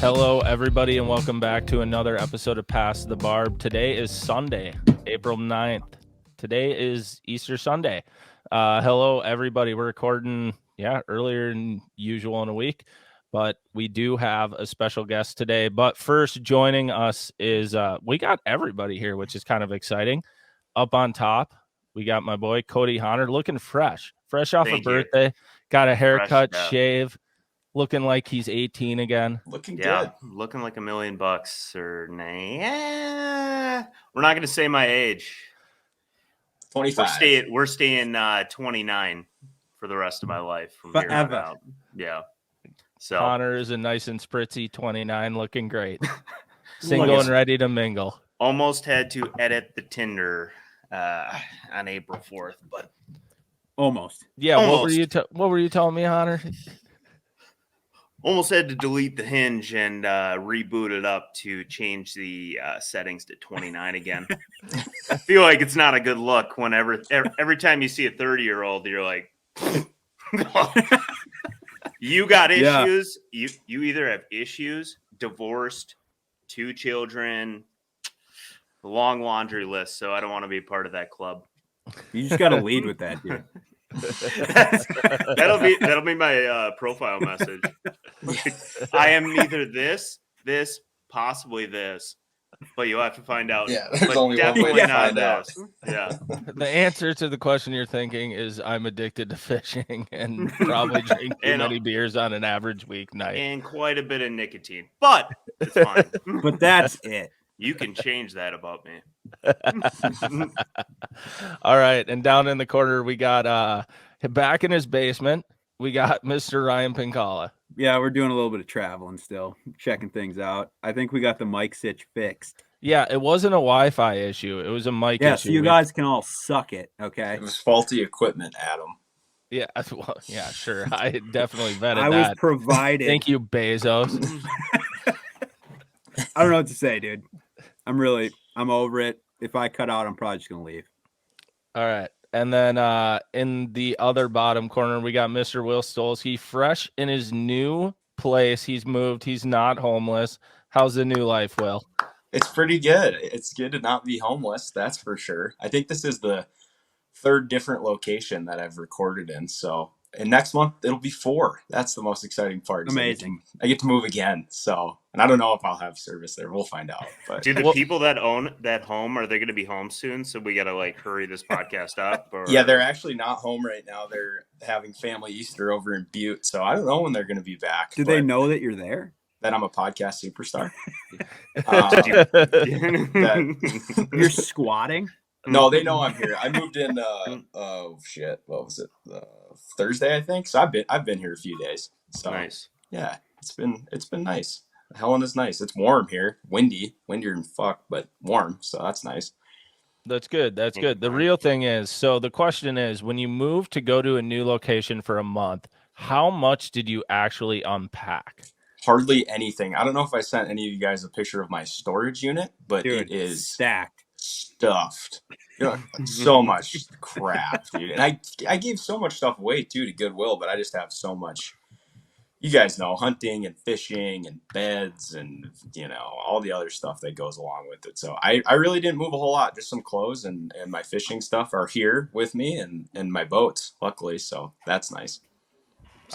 Hello, everybody, and welcome back to another episode of Past The Barb. Today is Sunday, April 9th. Today is Easter Sunday. Hello, everybody. We're recording, earlier than usual in a week, but we do have a special guest today. But first, joining us is, we got everybody here, which is kind of exciting. Up on top, we got my boy, Cody Hahner, looking fresh off a birthday, got a haircut, shave. Looking like he's 18 again. Looking good. Looking like $1 million or we're not going to say my age. 25. We're staying 29 for the rest of my life from here on out. Yeah. So Connor is a nice and spritzy 29, looking great. Single and ready to mingle. Almost had to edit the Tinder on April 4th, but almost. Yeah. Almost. What were you telling me, Connor? Almost had to delete the Hinge and reboot it up to change the settings to 29 again. I feel like it's not a good look whenever every time you see a 30-year-old, you're like, you got issues. Yeah. You either have issues, divorced, 2 children, a long laundry list. So I don't want to be a part of that club. You just got to lead with that, dude. That'll be my profile message. I am neither this, possibly this, but you'll have to find out. Yeah, there's only one way to find out. Yeah. The answer to the question you're thinking is I'm addicted to fishing and probably drink too many beers on an average weeknight. And quite a bit of nicotine, but it's fine. But that's it. You can change that about me. All right. And down in the corner, we got back in his basement, we got Mr. Ryan Pinkalla. Yeah, we're doing a little bit of traveling still, checking things out. I think we got the mic sitch fixed. Yeah, it wasn't a Wi-Fi issue. It was a mic issue. Yeah, so you guys can all suck it, okay? It was faulty equipment, Adam. Yeah, well, yeah, sure. I definitely vetted that. I was provided. Thank you, Bezos. I don't know what to say, dude. I'm over it. If I cut out, I'm probably just going to leave. All right. And then in the other bottom corner, we got Mr. Will Stolski, fresh in his new place. He's moved. He's not homeless. How's the new life, Will? It's pretty good. It's good to not be homeless. That's for sure. I think this is the 3rd different location that I've recorded in. So, and next month it'll be 4. That's the most exciting part. Amazing. I get to move again. So, and I don't know if I'll have service there. We'll find out. But do the people that own that home, are they going to be home soon? So we got to hurry this podcast up. Or... Yeah, they're actually not home right now. They're having family Easter over in Butte. So I don't know when they're going to be back. Do they know that you're there? That I'm a podcast superstar. You're squatting? No, they know I'm here. I moved in. What was it? Thursday, I think. So I've been here a few days. So nice. Yeah, it's been nice. Helena's nice. It's warm here. Windier than fuck, but warm. So that's nice. That's good. That's good. The real thing is, so the question is, when you move to go to a new location for a month, how much did you actually unpack? Hardly anything. I don't know if I sent any of you guys a picture of my storage unit, but dude, it is stacked, stuffed. So much crap, dude. And I gave so much stuff away too to Goodwill, but I just have so much. You guys know, hunting and fishing and beds and all the other stuff that goes along with it. So I really didn't move a whole lot. Just some clothes and my fishing stuff are here with me and my boats, luckily. So that's nice.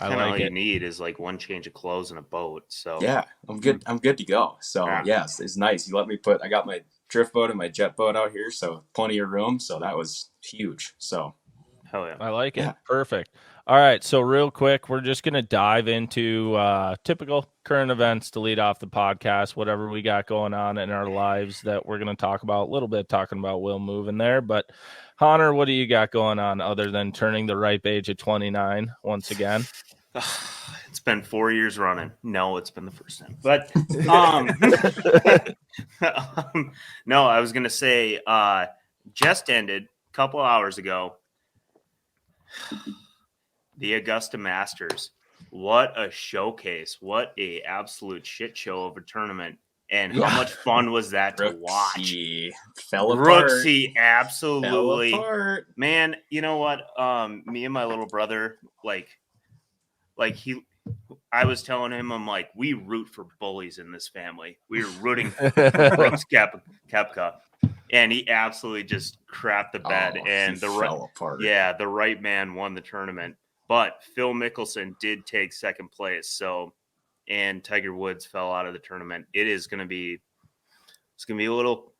All you need is one change of clothes and a boat. So yeah, I'm good to go. So yes, it's nice. You let me I got my drift boat and my jet boat out here, so plenty of room. So that was huge. So hell yeah, I like it. Perfect. All right, so real quick, we're just gonna dive into typical current events to lead off the podcast. Whatever we got going on in our lives that we're gonna talk about. A little bit talking about Will moving there, but Connor, what do you got going on other than turning the ripe age of 29 once again? It's been 4 years running. No, it's been the first time. But no, I was gonna say just ended a couple hours ago. The Augusta Masters. What a showcase. What a absolute shit show of a tournament. And how much fun was that to watch? Fell apart. Brooksy, absolutely. Fell apart. Man, you know what? Me and my little brother, I was telling him, I'm like, we root for bullies in this family. We were rooting for Brooks Koepka. And he absolutely just crapped the bed. And he fell apart. Yeah, the right man won the tournament. But Phil Mickelson did take second place. So, and Tiger Woods fell out of the tournament. It's going to be a little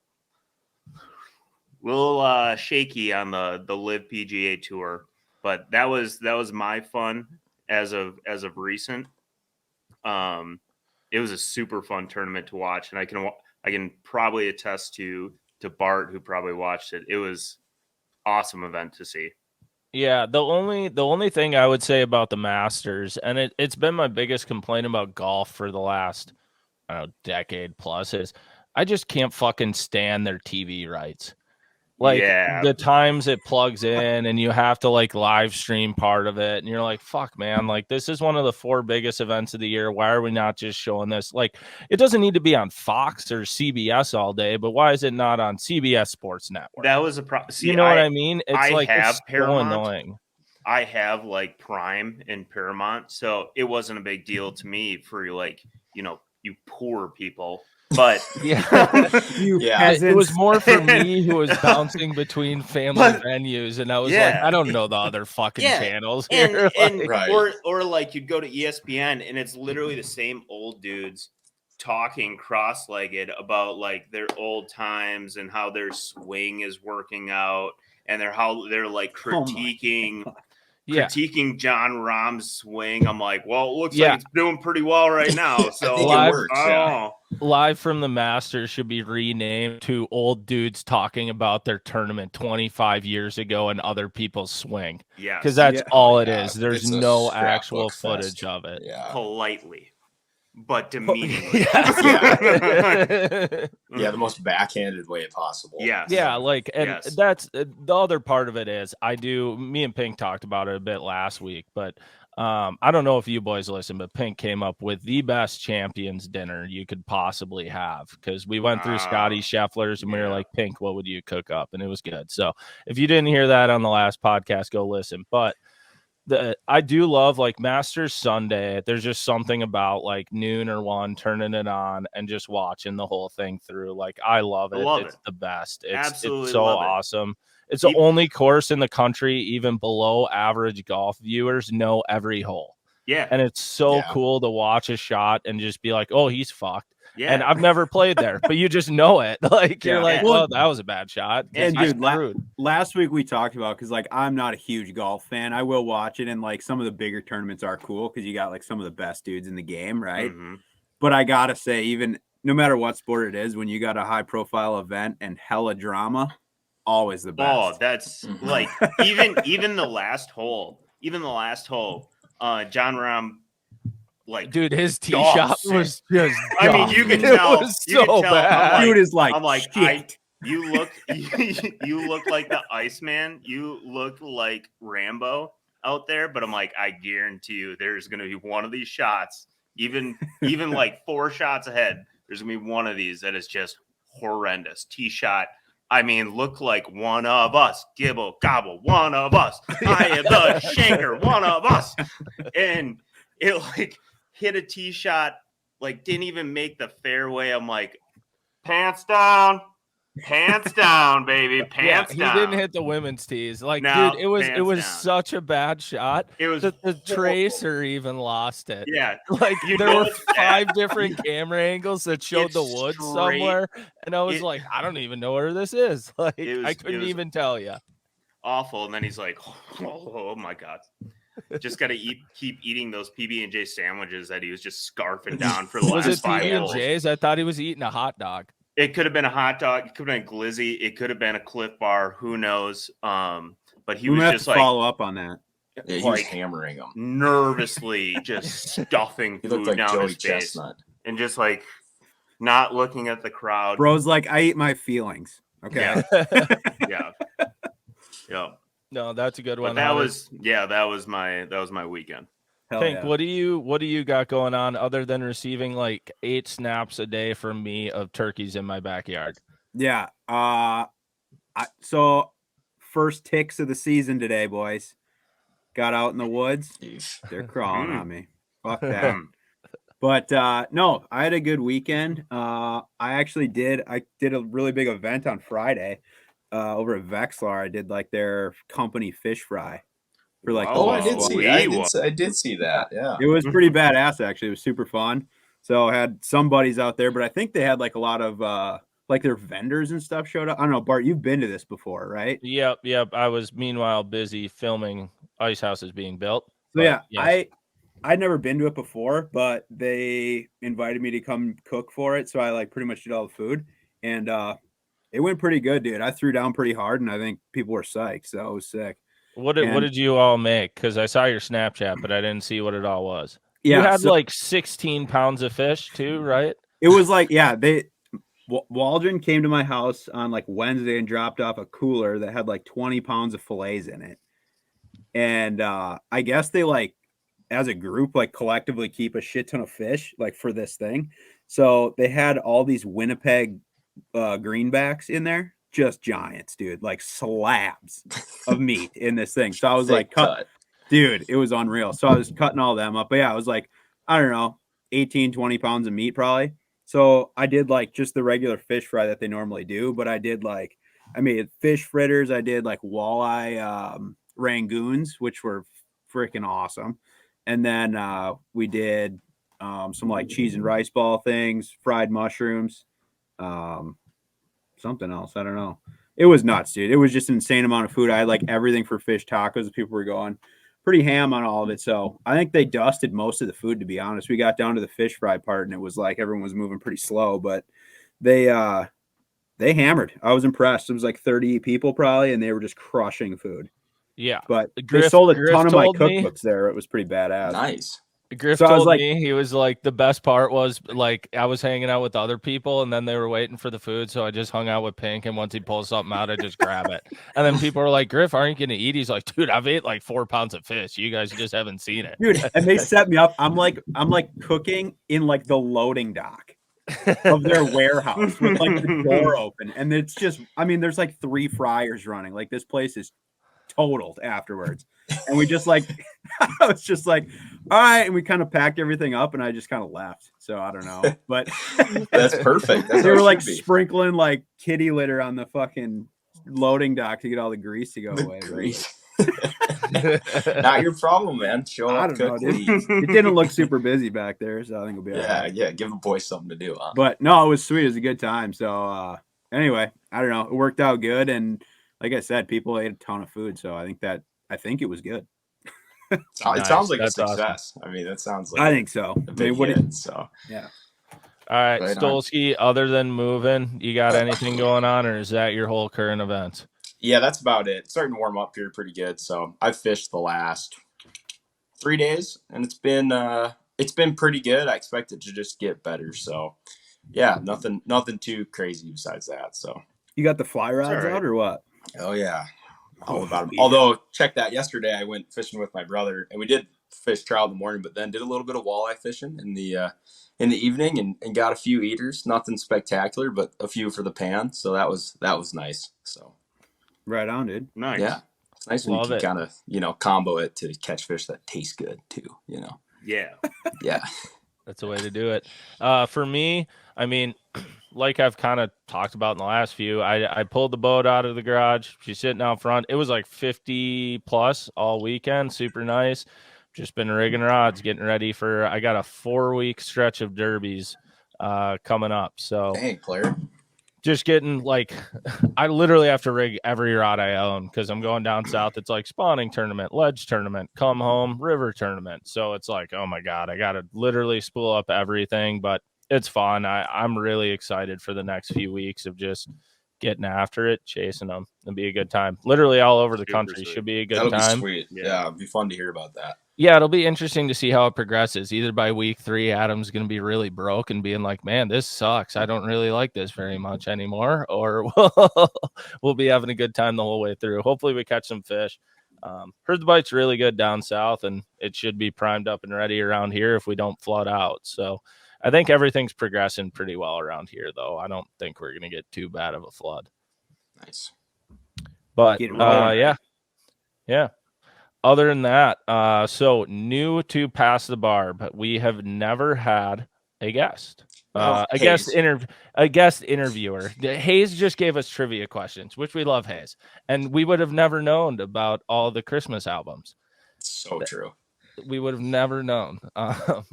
shaky on the Live PGA Tour. But that was my fun as of recent. It was a super fun tournament to watch, and I can probably attest to Bart, who probably watched it. It was awesome event to see. Yeah, the only thing I would say about the Masters, and it's been my biggest complaint about golf for the last, I don't know, decade plus, is I just can't fucking stand their TV rights. Like the times it plugs in and you have to like live stream part of it. And you're like, fuck, man, like this is one of the 4 biggest events of the year. Why are we not just showing this? Like it doesn't need to be on Fox or CBS all day, but why is it not on CBS Sports Network? That was a problem. You know what I mean? It's I like have it's Paramount. so annoying. I have like Prime and Paramount. So it wasn't a big deal to me for like, you poor people. But it was more for me who was bouncing between family venues, and I was like, I don't know the other fucking channels here. And or like you'd go to ESPN and it's literally the same old dudes talking cross-legged about like their old times and how their swing is working out and how they're like critiquing John Rahm's swing. I'm like, well, it looks like it's doing pretty well right now. So Live from the Masters should be renamed to Old Dudes Talking About Their Tournament 25 years ago and other people's swing. Yeah, because that's all it is. There's no actual footage of it. Yeah, politely, but demeaningly. The most backhanded way possible. That's the other part of it is me and Pink talked about it a bit last week, but I don't know if you boys listen, but Pink came up with the best champions dinner you could possibly have, because we went through Scotty Scheffler's and we were like, Pink, what would you cook up? And it was good. So if you didn't hear that on the last podcast, go listen. But I do love like Masters Sunday. There's just something about like noon or 1 turning it on and just watching the whole thing through. Like I love it. It's the best. It's so awesome. It's the only course in the country, even below average golf viewers know every hole. Yeah. And it's so cool to watch a shot and just be like, oh, he's fucked. Yeah. And I've never played there, but you just know it. Like you're like, well, that was a bad shot. And dude, last week we talked about, because like I'm not a huge golf fan. I will watch it, and like some of the bigger tournaments are cool because you got like some of the best dudes in the game, right? Mm-hmm. But I gotta say, even no matter what sport it is, when you got a high profile event and hella drama, always the best. Oh, that's like even the last hole, John Rahm, like, dude, his tee shot was just I mean, you can tell. So bad. Dude is like, I'm like, shit. You look like the Iceman. You look like Rambo out there. But I'm like, I guarantee you, there's going to be one of these shots, even like 4 shots ahead. There's going to be one of these that is just horrendous. Tee shot. I mean, look like one of us. Gibble, gobble, one of us. I am the shanker, one of us. And it like hit a tee shot, like didn't even make the fairway. I'm like, pants down, baby, pants down. He didn't hit the women's tees. Like, dude, it was such a bad shot. It was the tracer even lost it. Yeah, like there were 5 different camera angles that showed the woods somewhere, and I was like, I don't even know where this is. Like, I couldn't even tell you. Awful. And then he's like, oh my god. Just got to keep eating those PB&J sandwiches that he was just scarfing down for the last 5 hours. Was it PB&J's? I thought he was eating a hot dog. It could have been a hot dog. It could have been a glizzy. It could have been a Cliff Bar. Who knows? But he was just like follow up on that. Yeah, he was hammering them nervously, just stuffing food like down Joey his face, Chestnut. and just like not looking at the crowd. Bro's like, I eat my feelings. Okay. Yeah. Yeah. No, that's a good one. But that was my weekend. Pink, what do you got going on other than receiving like 8 snaps a day from me of turkeys in my backyard? Yeah. So first ticks of the season today, boys. Got out in the woods. They're crawling on me. Fuck that. But no, I had a good weekend. I did a really big event on Friday over at Vexlar. I did like their company fish fry for like Wow. I did see. Whoa. I did see that. Yeah. It was pretty badass, actually. It was super fun. So I had some buddies out there, but I think they had like a lot of like their vendors and stuff showed up. I don't know, Bart, you've been to this before, right? Yep. I was meanwhile busy filming ice houses being built. So yeah, yes. I'd never been to it before, but they invited me to come cook for it. So I like pretty much did all the food, and it went pretty good, dude. I threw down pretty hard, and I think people were psyched. So it was sick. What did you all make? Because I saw your Snapchat, but I didn't see what it all was. Yeah, you had like 16 pounds of fish too, right? It was like, yeah, Waldron came to my house on like Wednesday and dropped off a cooler that had like 20 pounds of fillets in it. And I guess they like, as a group, like collectively keep a shit ton of fish like for this thing. So they had all these Winnipeg greenbacks in there, just giants, dude, like slabs of meat in this thing. So I was like, dude, it was unreal. So I was cutting all them up. But yeah, I was like, I don't know, 18, 20 pounds of meat probably. So I did like just the regular fish fry that they normally do. But I did like, I made fish fritters. I did like walleye rangoons, which were freaking awesome. And then we did some like cheese and rice ball things, fried mushrooms, something else. I don't know. It was nuts, dude. It was just an insane amount of food. I had like everything for fish tacos. People were going pretty ham on all of it. So I think they dusted most of the food, to be honest. We got down to the fish fry part and it was like everyone was moving pretty slow, but they hammered. I was impressed. It was like 30 people probably, and they were just crushing food. Yeah. But they sold a ton of my cookbooks there. It was pretty badass. Nice. Griff told me, he was like, the best part was like I was hanging out with other people and then they were waiting for the food. So I just hung out with Pink, and once he pulls something out, I just grab it. And then people are like, Griff, aren't you going to eat? He's like, dude, I've ate like 4 pounds of fish. You guys just haven't seen it. Dude, and they set me up. I'm like cooking in like the loading dock of their warehouse with like the door open. And it's just, I mean, there's like 3 fryers running. Like this place is totaled afterwards. And we just like, I was just like, all right. And we kind of packed everything up and I just kind of left. So I don't know, but that's perfect. That's they were like sprinkling like kitty litter on the fucking loading dock to get all the grease to go away. Grease. Not your problem, man. Show up, cook, leave. It didn't look super busy back there, so I think it'll be all right. Yeah, give the boys something to do. Huh? But no, it was sweet. It was a good time. So anyway, I don't know. It worked out good, and like I said, people ate a ton of food. So I think it was good. It sounds like a success. Awesome. I mean, that sounds like I think so. A big hit, so yeah. All right, Stolski, other than moving, you got anything going on, or is that your whole current events? Yeah, that's about it. It's starting to warm up here pretty good. So I've fished the last 3 days, and it's been pretty good. I expect it to just get better. So yeah, nothing too crazy besides that. So you got the fly rods out or what? Oh yeah, all about them. Although check that, yesterday I went fishing with my brother, and we did fish trout in the morning, but then did a little bit of walleye fishing in the evening, and got a few eaters. Nothing spectacular, but a few for the pan. So that was nice. So. Right on, dude. Nice. Yeah. It's nice when you can kind of, combo it to catch fish that taste good too, Yeah. Yeah. That's the way to do it. For me, I mean, like I've kind of talked about in the last few, I pulled the boat out of the garage. She's sitting out front. It was like 50 plus all weekend. Super nice. Just been rigging rods, getting ready I got a 4-week stretch of derbies coming up. So dang, player. Just getting like, I literally have to rig every rod I own because I'm going down south. It's like spawning tournament, ledge tournament, come home, river tournament. So it's like, oh my God, I got to literally spool up everything, but it's fun. I'm really excited for the next few weeks of just getting after it, chasing them. It'll be a good time. Literally all over the country. Should be a good time. That'll be sweet. Yeah, it'll be fun to hear about that. Yeah, it'll be interesting to see how it progresses. Either by week 3, Adam's going to be really broke and being like, man, this sucks. I don't really like this very much anymore. Or we'll be having a good time the whole way through. Hopefully we catch some fish. Heard the bite's really good down south, and it should be primed up and ready around here if we don't flood out. So I think everything's progressing pretty well around here, though. I don't think we're going to get too bad of a flood. Nice. But, yeah. other than that, so new to Past the Barb, we have never had a guest. A guest interviewer. Hayes just gave us trivia questions, which we love, Hayes, and we would have never known about all the Christmas albums. So true. We would have never known. God,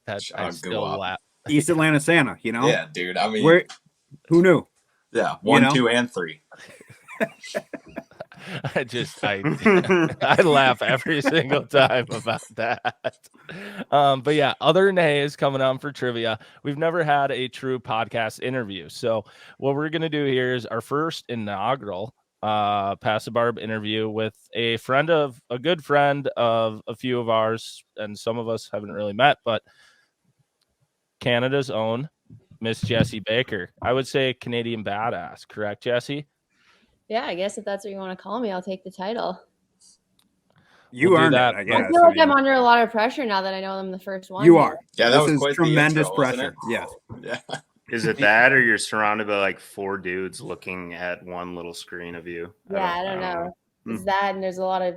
that I still laugh. East Atlanta Santa, you know? Yeah, dude. I mean, who knew? Yeah, 1, 2, and 3. I laugh every single time about that. But yeah, other than Hayes coming on for trivia, we've never had a true podcast interview. So what we're gonna do here is our first inaugural Past the Barb interview with a good friend of a few of ours, and some of us haven't really met, but Canada's own Miss Jessie Baker. I would say Canadian badass, correct, Jessie? Yeah, I guess if that's what you want to call me, I'll take the title. You earned that. I guess. I feel like I'm under a lot of pressure now that I know I'm the first one. You are. Yeah, that this was is tremendous pressure. Yeah. Is it that, or you're surrounded by like 4 dudes looking at one little screen of you? Yeah, I don't know. It's that, and there's a lot of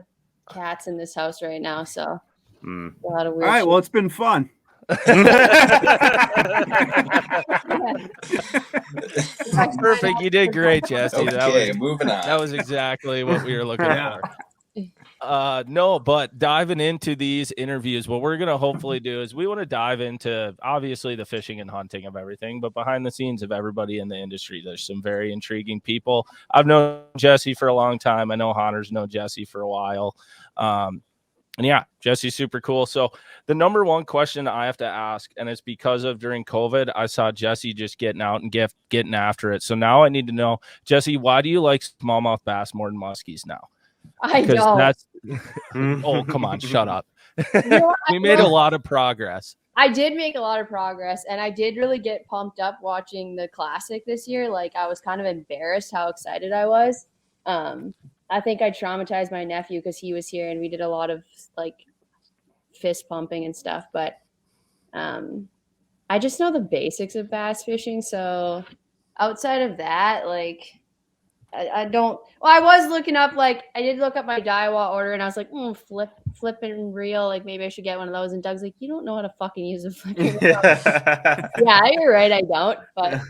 cats in this house right now, so a lot of weird. All right, well, it's been fun. Perfect. You did great, Jessie. Okay, moving on. That was exactly what we were looking for. No, but diving into these interviews, what we're going to hopefully do is we want to dive into obviously the fishing and hunting of everything, but behind the scenes of everybody in the industry. There's some very intriguing people. I've known Jessie for a long time. I know Hahner's known Jessie for a while. And yeah, Jessie's super cool. So the number one question I have to ask, and it's because of during COVID, I saw Jessie just getting out and getting after it. So now I need to know, Jessie, why do you like smallmouth bass more than muskies now? I know. Oh, come on, shut up. We made a lot of progress. I did make a lot of progress, and I did really get pumped up watching the Classic this year. Like, I was kind of embarrassed how excited I was. I think I traumatized my nephew because he was here and we did a lot of like fist pumping and stuff. But I just know the basics of bass fishing. So outside of that, like I don't. Well, I was looking up, like I did look up my Daiwa order, and I was like, flip and reel. Like maybe I should get one of those. And Doug's like, you don't know how to fucking use a flipping reel. Yeah, you're right. I don't. But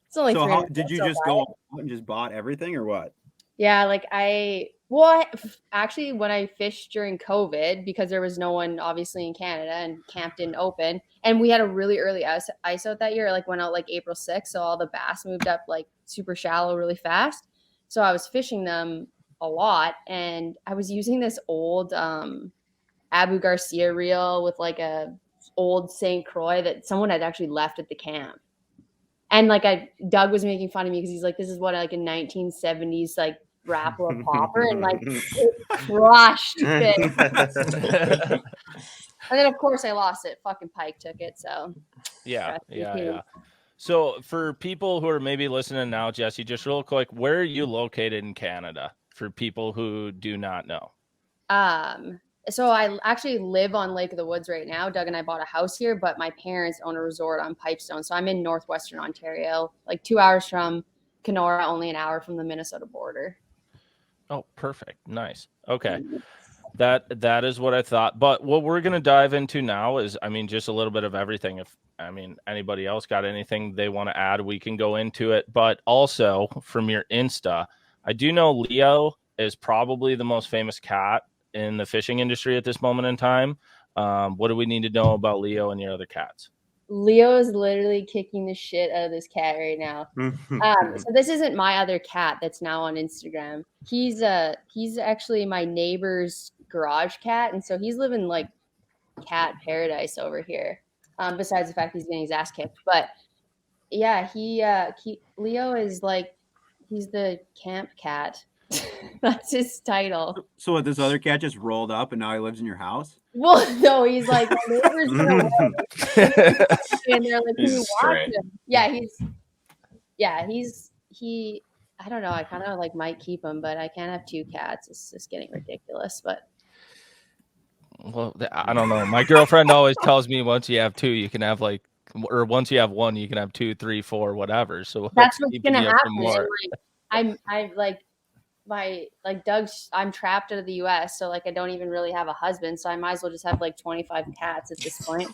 it's only. So did you just go out and just bought everything, or what? Yeah, like actually, when I fished during COVID, because there was no one obviously in Canada and camp didn't open, and we had a really early ice out that year, like went out like April 6th, so all the bass moved up like super shallow really fast. So I was fishing them a lot, and I was using this old Abu Garcia reel with like a old St. Croix that someone had actually left at the camp. And like Doug was making fun of me because he's like, this is what like a 1970s like Rapala popper, and like it crushed fish. And then of course I lost it. Fucking Pike took it. So yeah. So for people who are maybe listening now, Jessie, just real quick, where are you located in Canada for people who do not know? So I actually live on Lake of the Woods right now. Doug and I bought a house here, but my parents own a resort on Pipestone. So I'm in northwestern Ontario, like 2 hours from Kenora, only an hour from the Minnesota border. Oh, perfect. Nice. Okay. That is what I thought. But what we're going to dive into now is, I mean, just a little bit of everything. If anybody else got anything they want to add, we can go into it. But also from your Insta, I do know Leo is probably the most famous cat in the fishing industry at this moment in time. What do we need to know about Leo and your other cats? Leo is literally kicking the shit out of this cat right now. So this isn't my other cat that's now on Instagram. He's actually my neighbor's garage cat, and so he's living like cat paradise over here. Besides the fact he's getting his ass kicked, but yeah, Leo is like, he's the camp cat. That's his title. So what, this other cat just rolled up and now he lives in your house? Well, no, he's like, my neighbor's gonna and they're like, can you watch him? Yeah, he I don't know, I kind of like might keep him, but I can't have 2 cats. It's just getting ridiculous. But well, I don't know. My girlfriend always tells me once you have 2, you can have like, or once you have 1, you can have 2, 3, 4, whatever. So that's what's gonna happen. Like, I'm like, Doug's, I'm trapped out of the US, so like I don't even really have a husband, so I might as well just have like 25 cats at this point.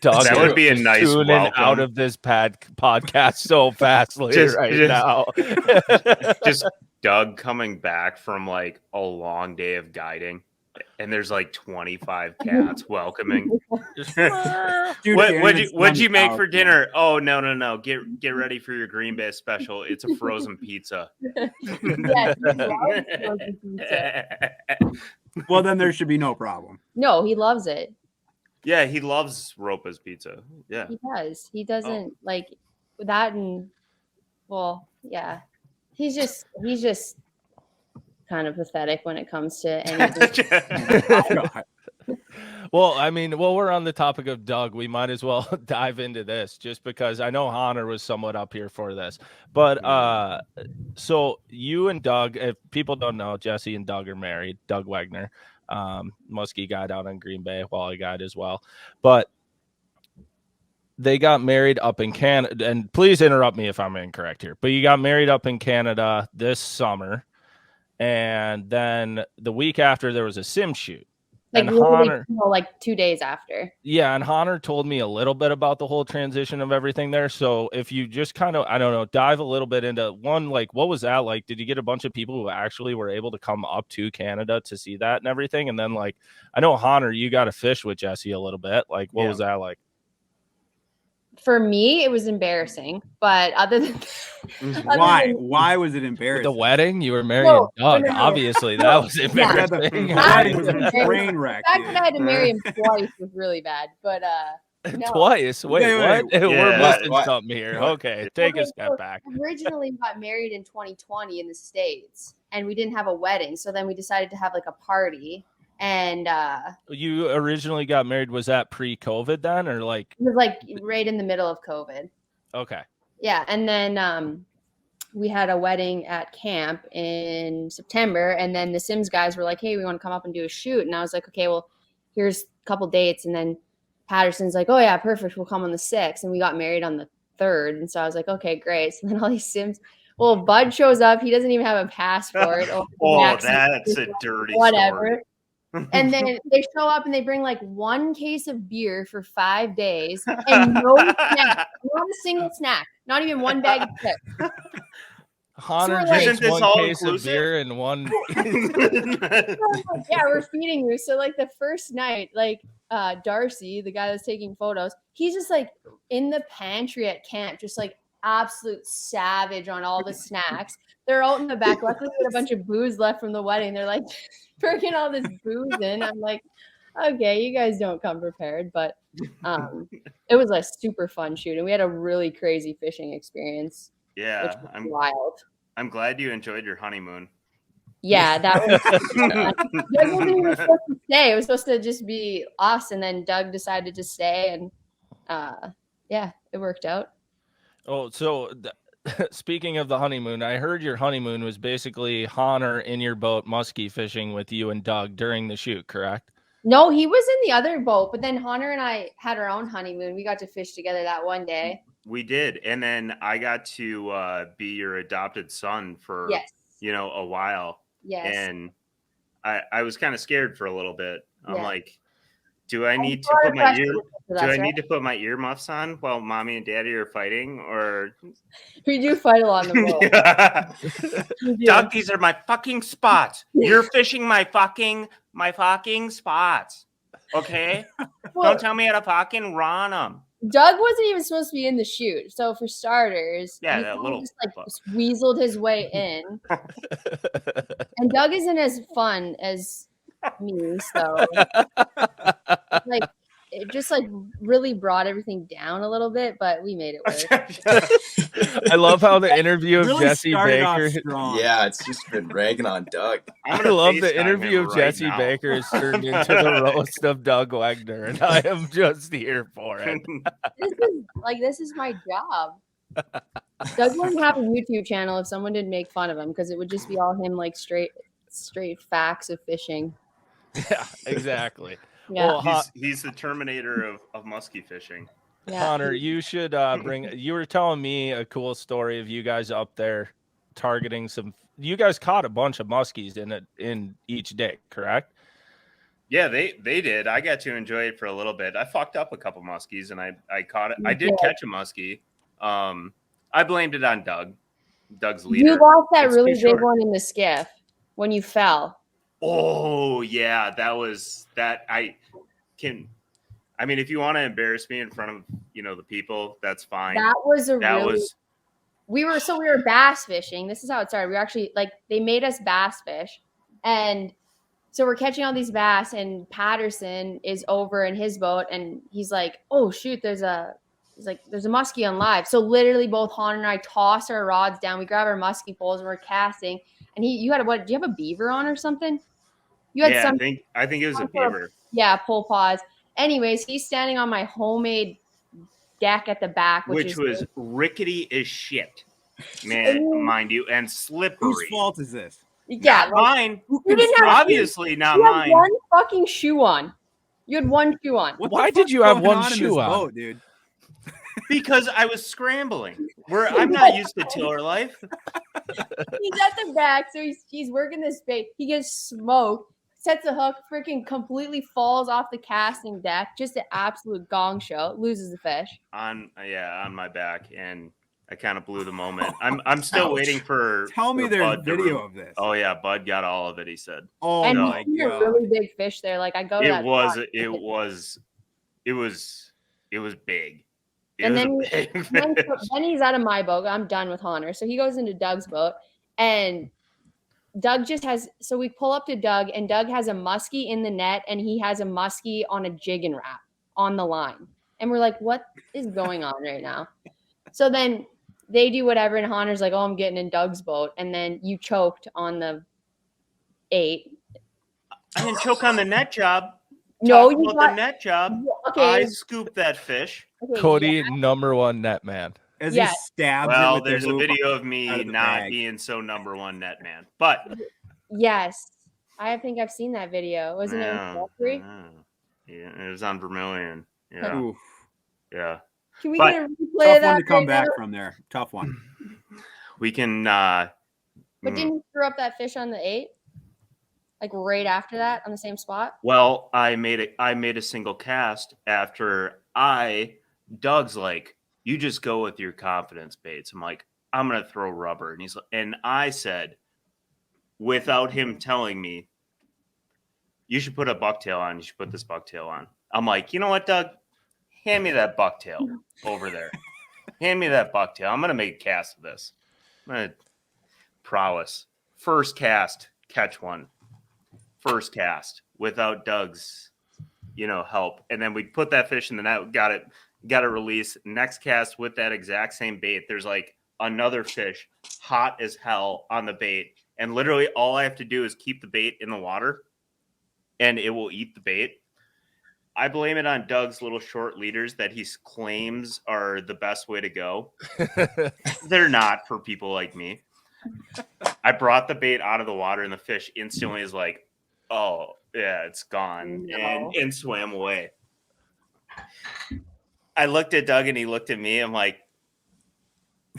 Doug That would is be a just nice tuning welcome. out of this podcast so fastly now. Just Doug coming back from like a long day of guiding, and there's like 25 cats welcoming. Dude, What'd you make for dinner? Oh, no. Get ready for your Green Bay special. It's a frozen pizza. Yeah, he loves frozen pizza. Well, then there should be no problem. No, he loves it. Yeah, he loves Ropa's pizza. Yeah. He does. He doesn't like that, and well, yeah. He's just kind of pathetic when it comes to anything. Well, I mean, while we're on the topic of Doug, we might as well dive into this just because I know Hahner was somewhat up here for this. But so you and Doug, if people don't know, Jessie and Doug are married. Doug Wagner, Muskie guy out in Green Bay, Wally guy as well. But they got married up in Canada, and please interrupt me if I'm incorrect here, but you got married up in Canada this summer, and then the week after there was a sim shoot. Like, and Hahner, like 2 days after. Yeah, and Hahner told me a little bit about the whole transition of everything there. So if you just kind of, I don't know, dive a little bit into one, like, what was that like? Did you get a bunch of people who actually were able to come up to Canada to see that and everything? And then, like, I know, Hahner, you got to fish with Jessie a little bit. Like, what was that like? For me, it was embarrassing, but other than why was it embarrassing? The wedding, you were marrying Doug. No. Obviously, that was embarrassing. The wedding was a train wreck. The fact that I had to marry him twice was really bad, but no. Twice? Wait, what? Yeah, We're missing something here. Okay, take a step back. Originally, we got married in 2020 in the States, and we didn't have a wedding, so then we decided to have like a party. And you originally got married, was that pre-COVID then, or like it was like right in the middle of COVID? Okay. Yeah, and then we had a wedding at camp in September, and then the Sims guys were like, hey, we want to come up and do a shoot. And I was like, okay, well, here's a couple dates. And then Patterson's like, oh yeah, perfect, we'll come on the 6th. And we got married on the 3rd. And so I was like, okay, great. So then all these Sims, well, Bud shows up, he doesn't even have a passport. That's a dirty story. And then they show up and they bring like 1 case of beer for 5 days and no snack, not a single snack, not even 1 bag of chips. Hahner So drinks this 1 case of beer and 1. Yeah, we're feeding you. So like the first night, like Darcy, the guy that's taking photos, he's just like in the pantry at camp, just like absolute savage on all the snacks. They're out in the back. Luckily, we had a bunch of booze left from the wedding. They're like bringing all this booze in. I'm like, okay, you guys don't come prepared, but it was a super fun shoot, and we had a really crazy fishing experience. Yeah, I'm wild. I'm glad you enjoyed your honeymoon. Yeah, that was. Doug wasn't even supposed to stay. It was supposed to just be us, and then Doug decided to stay, and yeah, it worked out. Oh, so speaking of the honeymoon, I heard your honeymoon was basically Hahner in your boat muskie fishing with you and Doug during the shoot, correct? No, he was in the other boat, but then Hahner and I had our own honeymoon. We got to fish together that one day. We did, and then I got to be your adopted son for a while. Yes, and I was kind of scared for a little bit. I'm like, do I need to put my earmuffs on while mommy and daddy are fighting, or we do fight a lot on the boat? Doug, these are my fucking spots. You're fishing my fucking spots. Okay, don't tell me how to fucking run them. Doug wasn't even supposed to be in the shoot, so for starters, that little just like weaseled his way in. And Doug isn't as fun as me, so like it just like really brought everything down a little bit, but we made it work. I love how the interview of really Jessie Baker. Yeah, it's just been ragging on Doug. I love the interview of Jessie Baker has turned into the roast of Doug Wagner, and I am just here for it. This is my job. Doug wouldn't have a YouTube channel if someone didn't make fun of him, because it would just be all him like straight facts of fishing. Yeah, exactly. Yeah. Well, he's the Terminator of muskie fishing. Yeah. Hahner, you should bring. You were telling me a cool story of you guys up there targeting some you guys caught a bunch of muskies in each day, correct? Yeah, they did. I got to enjoy it for a little bit. I fucked up a couple muskies and I caught it. I did catch a muskie. I blamed it on Doug. Doug's leader. You lost that It's really too big short. one in the skiff when you fell. Oh yeah, that was that. I mean, if you want to embarrass me in front of the people, that's fine. That was we were bass fishing. This is how it started. We were actually they made us bass fish, and so we're catching all these bass, and Patterson is over in his boat, and he's like, "Oh shoot, there's a muskie on live." So literally, both Han and I toss our rods down. We grab our muskie poles, and we're casting. And you had what? Do you have a beaver on or something? You had some. I think it was a beaver. Yeah, pull pause. Anyways, he's standing on my homemade deck at the back, which was rickety as shit, man, mind you, and slippery. Whose fault is this? Yeah, not mine. You didn't have obviously not you mine. Had one fucking shoe on. You had one shoe on. Why did you have one shoe on, boat, dude? Because I was scrambling. I'm not used to tiller life. He's at the back, so he's working this bait. He gets smoked. Sets a hook, freaking completely falls off the casting deck. Just an absolute gong show. Loses the fish. On my back, and I kind of blew the moment. I'm still waiting for. Tell me there's video of this. Oh yeah, Bud got all of it. He said. Oh and my god, a really big fish there. Like I go. To it was big. And then he's out of my boat. I'm done with Hahner, so he goes into Doug's boat, and Doug just has, so we pull up to Doug, and Doug has a muskie in the net, and he has a muskie on a jig and wrap on the line. And we're like, what is going on right now? So then they do whatever, and Hahner's like, oh, I'm getting in Doug's boat. And then you choked on the 8. I didn't choke on the net job. No, you got the net job. Okay. I scooped that fish. Okay, Cody, number 1 net man. As he stabs well, it with there's the a video of me not bag. being so number 1 net man. But yes, I think I've seen that video. Wasn't it in Valkyrie? Yeah, it was on Vermilion. Yeah. Oof. Yeah. Can we get a replay Tough of that? one to come back from there. Tough one. We can But didn't you throw up that fish on the 8? Like right after that on the same spot? Well, I made a single cast after Doug's like, you just go with your confidence baits. I'm like, I'm gonna throw rubber. And I said, without him telling me, you should put a bucktail on. You should put this bucktail on. I'm like, you know what, Doug? Hand me that bucktail over there. Hand me that bucktail. I'm gonna make a cast of this. I'm gonna prowess. First cast, catch one. First cast without Doug's, help. And then we put that fish in the net, got it released. Next cast with that exact same bait. There's like another fish hot as hell on the bait. And literally all I have to do is keep the bait in the water and it will eat the bait. I blame it on Doug's little short leaders that he claims are the best way to go. They're not for people like me. I brought the bait out of the water and the fish instantly is like, oh, yeah, it's gone, and swam away. I looked at Doug and he looked at me. I'm like,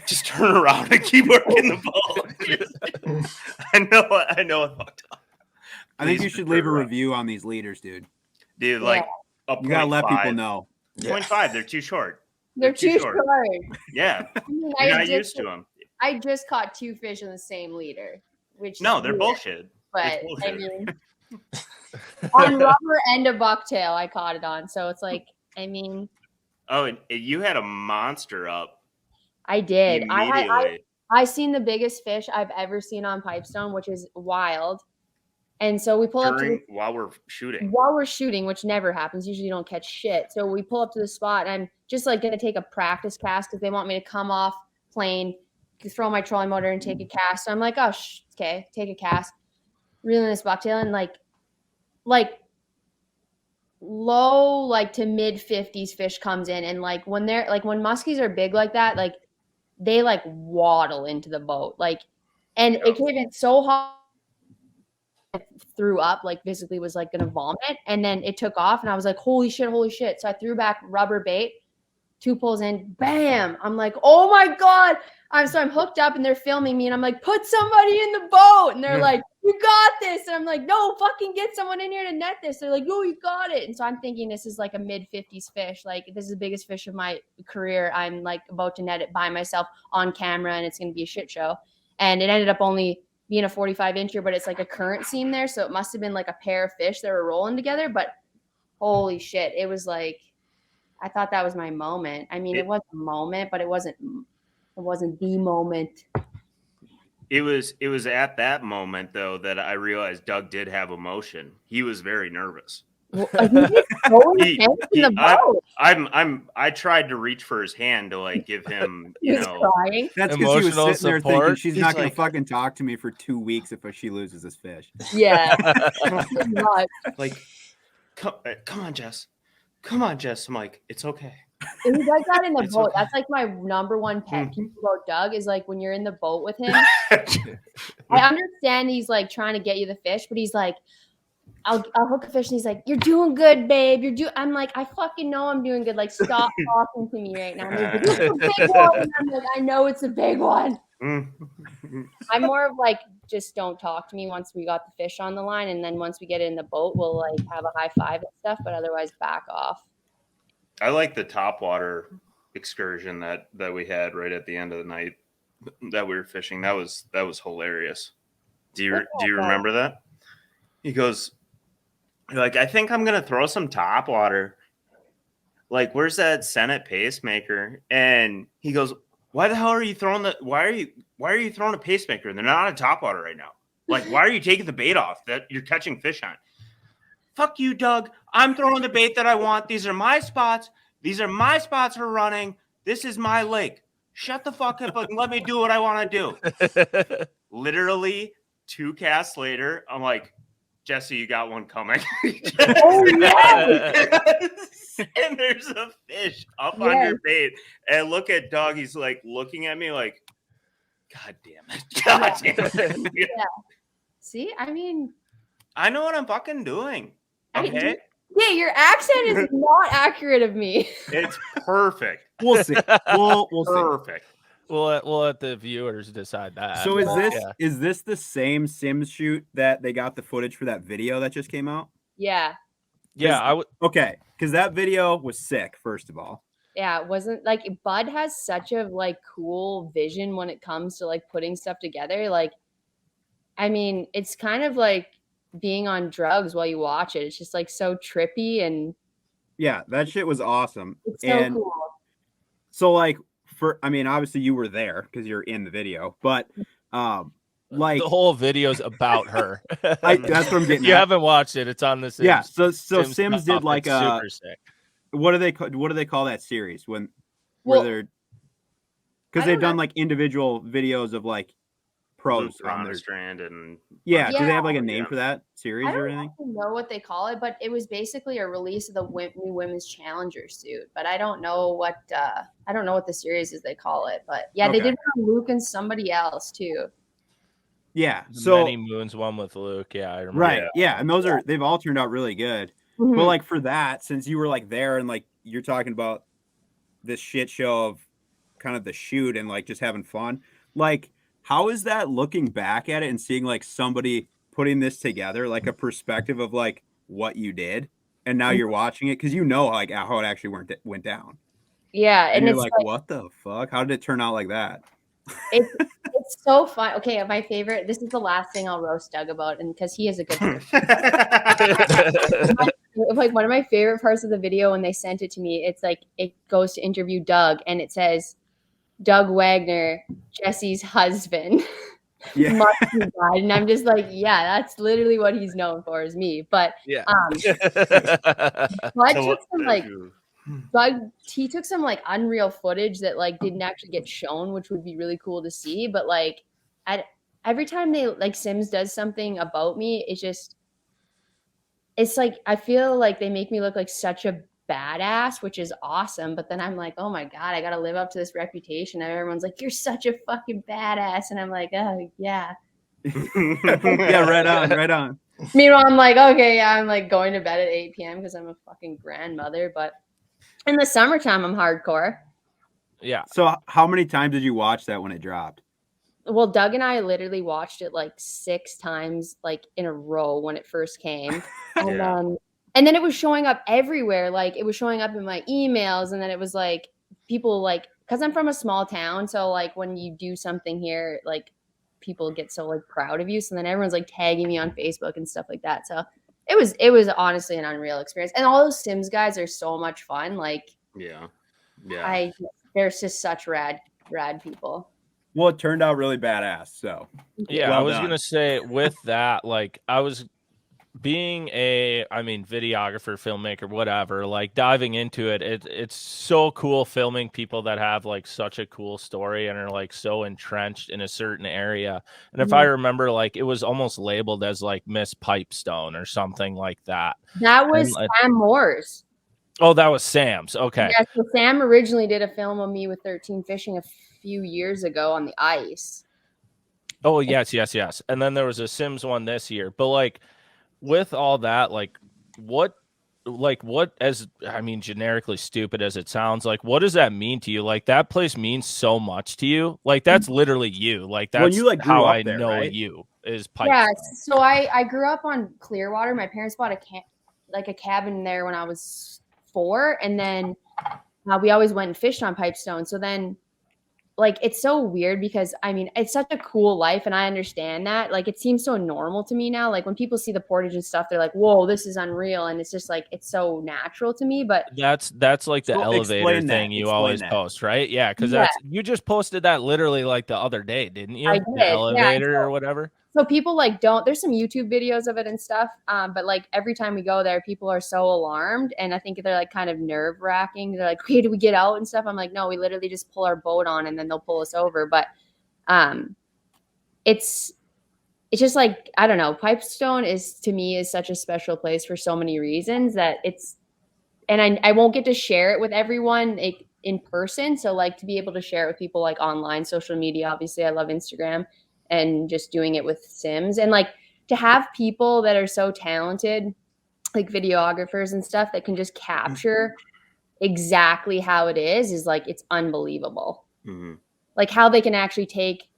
just turn around and keep working the boat. I know I fucked up. I think you should leave a review on these leaders, dude. Dude, like you gotta let people know. 0.5, they're too short. They're too short. Yeah, you're not used to them. I just caught 2 fish in the same leader, which they're bullshit. But I mean, on rubber and a bucktail, I caught it on. So it's like, I mean. Oh, and you had a monster up. I did. I seen the biggest fish I've ever seen on Pipestone, which is wild. And so we pull up while we're shooting, which never happens. Usually you don't catch shit. So we pull up to the spot, and I'm just like going to take a practice cast because they want me to come off plane, throw my trolling motor and take a cast. So I'm like, oh, okay, take a cast. Reeling this bucktail, and like low, like to mid 50s fish comes in, and like when muskies are big like that, like they like waddle into the boat, like, and it came in so hot, threw up, like physically was like gonna vomit, and then it took off, and I was like, holy shit. So I threw back rubber bait, 2 pulls in, bam. I'm like, oh my God. I'm hooked up and they're filming me and I'm like, put somebody in the boat. And they're like, you got this. And I'm like, no, fucking get someone in here to net this. They're like, no, you got it. And so I'm thinking this is like a mid-50s fish. Like, this is the biggest fish of my career. I'm like about to net it by myself on camera and it's going to be a shit show. And it ended up only being a 45-incher, but it's like a current seam there. So it must have been like a pair of fish that were rolling together. But holy shit, it was like, I thought that was my moment. I mean, it was a moment, but it wasn't the moment. It was at that moment though that I realized Doug did have emotion. He was very nervous. Well, I tried to reach for his hand to like give him, crying. That's because he was sitting there thinking support. she's not going to fucking talk to me for 2 weeks if she loses this fish. Yeah. Like, come on, Jess. Come on, Jess. I'm like, it's okay. And he does that in the It's boat. okay. That's like my number one pet peeve about Doug is like when you're in the boat with him. I understand he's like trying to get you the fish, but he's like, I'll hook a fish and he's like, you're doing good, babe. I'm like, I fucking know I'm doing good. Like, stop talking to me right now. And he's like, it's a big one. And I'm like, I know it's a big one. I'm more of like, just don't talk to me once we got the fish on the line. And then once we get in the boat, we'll like have a high five and stuff, but otherwise back off. I like the topwater excursion that we had right at the end of the night that we were fishing. That was hilarious. Do you remember that? He goes, like, I think I'm gonna throw some topwater. Like, where's that Senate pacemaker? And he goes, why the hell are you throwing why are you throwing a pacemaker? They're not on topwater right now. Like, why are you taking the bait off that you're catching fish on? Fuck you, Doug. I'm throwing the bait that I want. These are my spots. These are my spots for running. This is my lake. Shut the fuck up and let me do what I want to do. Literally 2 casts later, I'm like, Jesse, you got one coming. Oh, yeah. And there's a fish up on your bait. And look at Doug. He's like looking at me like, God damn it. God damn it. Yeah. See, I mean, I know what I'm fucking doing. Okay. Yeah, your accent is not accurate of me. It's perfect. We'll see. We'll see. Perfect. We'll let the viewers decide that. So is this the same Sims shoot that they got the footage for that video that just came out? Yeah. Yeah, I would. Okay, because that video was sick. First of all, Yeah, it wasn't like Bud has such a like cool vision when it comes to like putting stuff together. Like, I mean, it's kind of like being on drugs while you watch it. It's just like so trippy and yeah, that shit was awesome. it's so cool. So like I mean, obviously you were there because you're in the video, but like the whole video's about her. that's what I'm getting. You at. haven't watched it. It's on the Sims. Yeah. So Sims did like it's a super sick. what do they call that series when Well, where they're because they've done like individual videos of like pros on their strand and yeah. Do they Yeah. have like a name for that series I or don't anything? actually know what they call it, but it was basically a release of the new women's challenger suit. But I don't know what the series is they call it. But yeah, they Okay. did one on Luke and somebody else too. Yeah. The So Many Moons one with Luke. Yeah, I remember. right. Yeah, and they've all turned out really good. Mhm. But like for that, since you were like there and like you're talking about this shit show of kind of the shoot and like just having fun, like how is that looking back at it and seeing like somebody putting this together, like a perspective of like what you did, and now you're watching it because you know like how it actually went down. Yeah, And and you're it's like, what the fuck? How did it turn out like that? it's so fun. Okay, my favorite. This is the last thing I'll roast Doug about, and because he is a good. Like one of my favorite parts of the video when they sent it to me, it's like it goes to interview Doug, and it says Doug Wagner, Jesse's husband. Yeah. Muskies died, and I'm just like, yeah, that's literally what he's known for is me. But Yeah. he took some like unreal footage that like didn't actually get shown, which would be really cool to see. But like, every time they like Sims does something about me, it's like I feel like they make me look like such a badass, which is awesome. But then I'm like, oh my God, I got to live up to this reputation. And everyone's like, you're such a fucking badass. And I'm like, oh yeah. Yeah, right on. Meanwhile, I'm like, okay, yeah, I'm like going to bed at 8 p.m. because I'm a fucking grandmother. But In the summertime, I'm hardcore. Yeah. So how many times did you watch that when it dropped? Well, Doug and I literally watched it like 6 times, like in a row when it first came. And then it was showing up everywhere. Like it was showing up in my emails. And then it was like people like, because I'm from a small town. So like when you do something here, like people get so like proud of you. So then everyone's like tagging me on Facebook and stuff like that. So it was honestly an unreal experience. And all those Sims guys are so much fun. Like there's just such rad people. Well, it turned out really badass. So yeah, well I was done. gonna say with that, like I was being videographer, filmmaker, whatever, like diving into it, it's so cool filming people that have like such a cool story and are like so entrenched in a certain area. And if I remember, like it was almost labeled as like Miss Pipestone or something like that. That was Sam Moore's. Oh, that was Sam's. Okay. Yeah, so Sam originally did a film of me with 13 Fishing a few years ago on the ice. Oh, yes. And then there was a Sims one this year. But like with all that, like what as I mean, generically stupid as it sounds, like what does that mean to you? Like that place means so much to you. Like that's literally you. Like that's when you like how I there, know right? you is Pipestone. Yeah, so I grew up on Clearwater. My parents bought a cabin there when I was 4, and then we always went and fished on Pipestone. So then like it's so weird because I mean it's such a cool life and I understand that. Like it seems so normal to me now. Like when people see the portage and stuff, they're like, whoa, this is unreal. And it's just like it's so natural to me. But that's like the elevator thing you always post, right? Yeah, because that's you just posted that literally like the other day, didn't you? I did, the elevator or whatever. So people like there's some YouTube videos of it and stuff. But like every time we go there, people are so alarmed. And I think they're like kind of nerve wracking. They're like, okay, do we get out and stuff? I'm like, no, we literally just pull our boat on and then they'll pull us over. But it's just like, I don't know. Pipestone is to me is such a special place for so many reasons that and I won't get to share it with everyone in person. So like to be able to share it with people like online, social media, obviously I love Instagram. And just doing it with Sims and like to have people that are so talented, like videographers and stuff that can just capture exactly how it is like, it's unbelievable. Mm-hmm. Like how they can actually take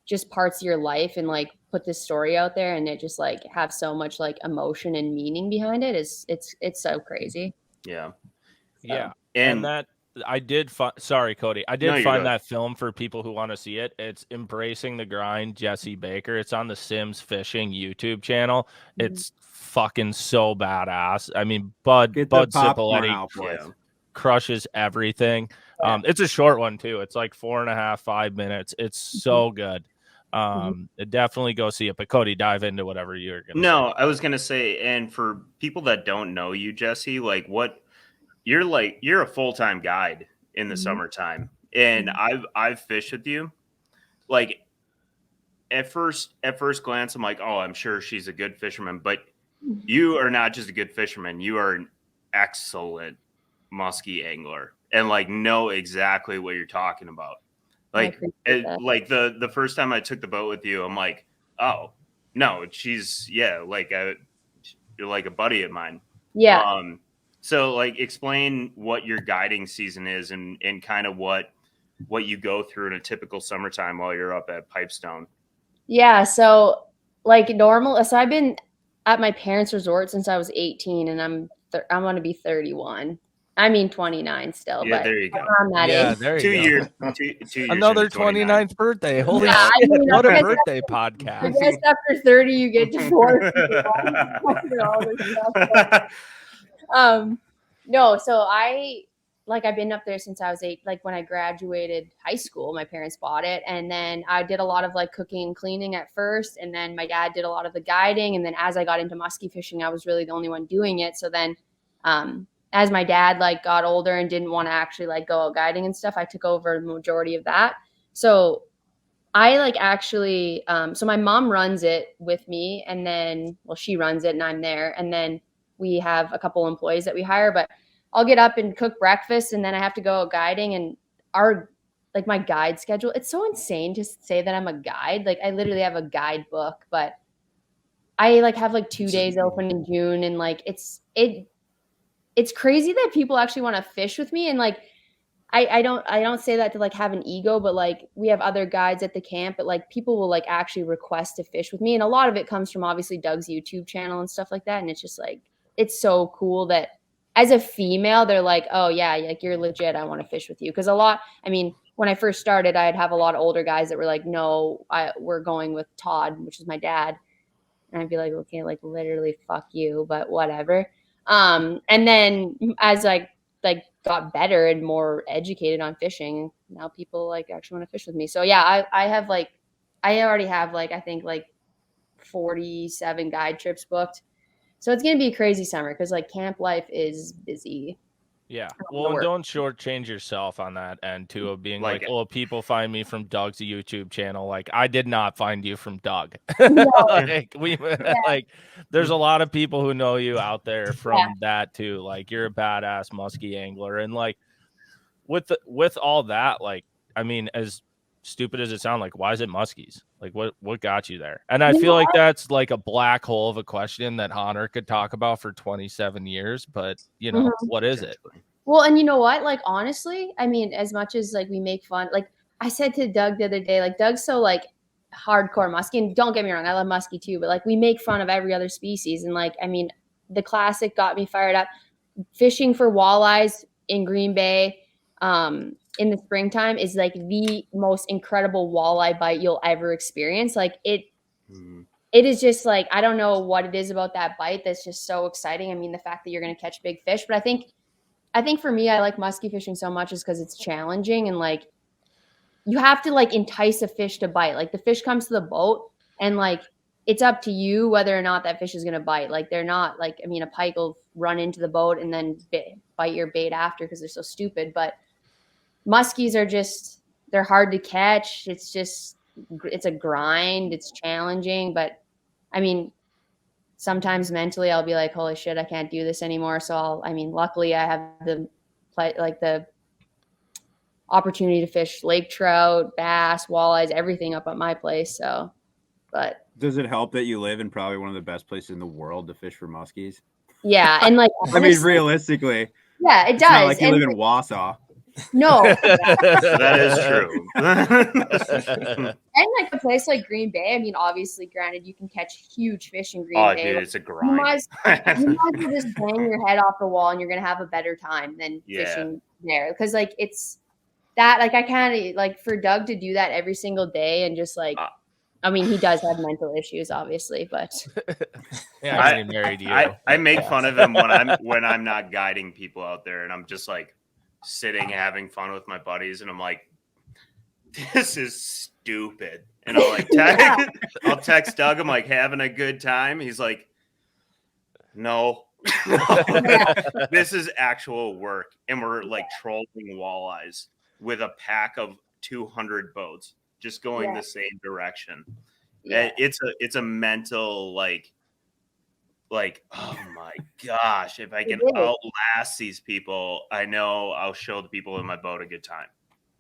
just parts of your life and like put this story out there and it just like have so much like emotion and meaning behind it it's so crazy. Yeah. So, yeah. And that I did sorry, Cody. I did find that film for people who want to see it. It's Embracing the Grind, Jessie Baker. It's on the Sims Fishing YouTube channel. Mm-hmm. It's fucking so badass. I mean, Bud Cipoletti crushes everything. Yeah. It's a short one too. It's like 4.5, 5 minutes. It's so good. Definitely go see it. But Cody, dive into whatever you're gonna say. I was gonna say, and for people that don't know you, Jesse, like what you're a full-time guide in the summertime, and I've fished with you. Like at first glance, I'm like, oh, I'm sure she's a good fisherman, but you are not just a good fisherman. You are an excellent muskie angler, and like know exactly what you're talking about. Like the first time I took the boat with you, I'm like, oh no, she's you're like a buddy of mine. Yeah. So like explain what your guiding season is and kind of what you go through in a typical summertime while you're up at Pipestone. Yeah. So like normal. So I've been at my parents' resort since I was 18 and I'm going to be 31. I mean 29 still. Yeah, but there you go. There you 2 go. years. 2 years. Another 29th birthday. Holy shit! I mean, what a birthday podcast! I guess after 30, you get divorced. No, so I've been up there since I was 8. Like when I graduated high school, my parents bought it. And then I did a lot of like cooking and cleaning at first. And then my dad did a lot of the guiding. And then as I got into muskie fishing, I was really the only one doing it. So then, as my dad like got older and didn't want to actually like go out guiding and stuff, I took over the majority of that. So I like actually, so my mom runs it with me and then, she runs it and I'm there. And then we have a couple employees that we hire, but I'll get up and cook breakfast and then I have to go out guiding and my guide schedule. It's so insane to say that I'm a guide. Like I literally have a guidebook, but I like have like 2 days open in June and like it's crazy that people actually want to fish with me. And like, I don't say that to like have an ego, but like we have other guides at the camp, but like people will like actually request to fish with me. And a lot of it comes from obviously Doug's YouTube channel and stuff like that. And it's just like, it's so cool that as a female, they're like, oh yeah, like you're legit. I want to fish with you. Cause when I first started, I'd have a lot of older guys that were like, no, we're going with Todd, which is my dad. And I'd be like, okay, like literally fuck you, but whatever. And then as I like got better and more educated on fishing, now people like actually want to fish with me. So yeah, I already have like, I think like 47 guide trips booked. So it's going to be a crazy summer because like camp life is busy. Yeah. Well, don't shortchange yourself on that end too of being like, oh, people find me from Doug's YouTube channel. Like I did not find you from Doug. No. Like there's a lot of people who know you out there from that too. Like you're a badass muskie angler. And like with all that, like, I mean, as stupid as it sounds, like, why is it muskies? Like what got you there? And I feel like that's like a black hole of a question that Hahner could talk about for 27 years, but you know, what is it? Well, and you know what? Like, honestly, I mean, as much as like we make fun, like I said to Doug the other day, like Doug's so like hardcore muskie, and don't get me wrong, I love muskie too, but like we make fun of every other species. And like, I mean, the classic got me fired up. Fishing for walleyes in Green Bay in the springtime is like the most incredible walleye bite you'll ever experience. Like it is just like, I don't know what it is about that bite that's just so exciting. I mean, the fact that you're going to catch big fish, but I think for me, I like muskie fishing so much is because it's challenging and like you have to like entice a fish to bite. Like the fish comes to the boat and like it's up to you whether or not that fish is going to bite. Like they're not like, I mean, a pike will run into the boat and then bite your bait after because they're so stupid. But muskies are just, they're hard to catch. It's a grind. It's challenging. But I mean, sometimes mentally I'll be like, holy shit, I can't do this anymore. So luckily I have the opportunity to fish lake trout, bass, walleyes, everything up at my place. So, but does it help that you live in probably one of the best places in the world to fish for muskies? Yeah. And like, I mean, realistically, yeah, it does. It's not like you live in Wausau. No, that is true. And like a place like Green Bay, I mean, obviously, granted, you can catch huge fish in Green Bay. Dude, it's a grind. You might as well just bang your head off the wall, and you're gonna have a better time than fishing there. Because like it's that, like I can't like for Doug to do that every single day and just like. I mean, he does have mental issues, obviously, but I married you. I make fun of him when I'm not guiding people out there, and I'm just like sitting having fun with my buddies, and I'm like, this is stupid. And I'll like I'll text Doug. I'm like, having a good time. He's like, no, this is actual work, and we're like trolling walleyes with a pack of 200 boats, just going the same direction. Yeah. It's a mental like, oh my gosh, if I can outlast these people, I know I'll show the people in my boat a good time.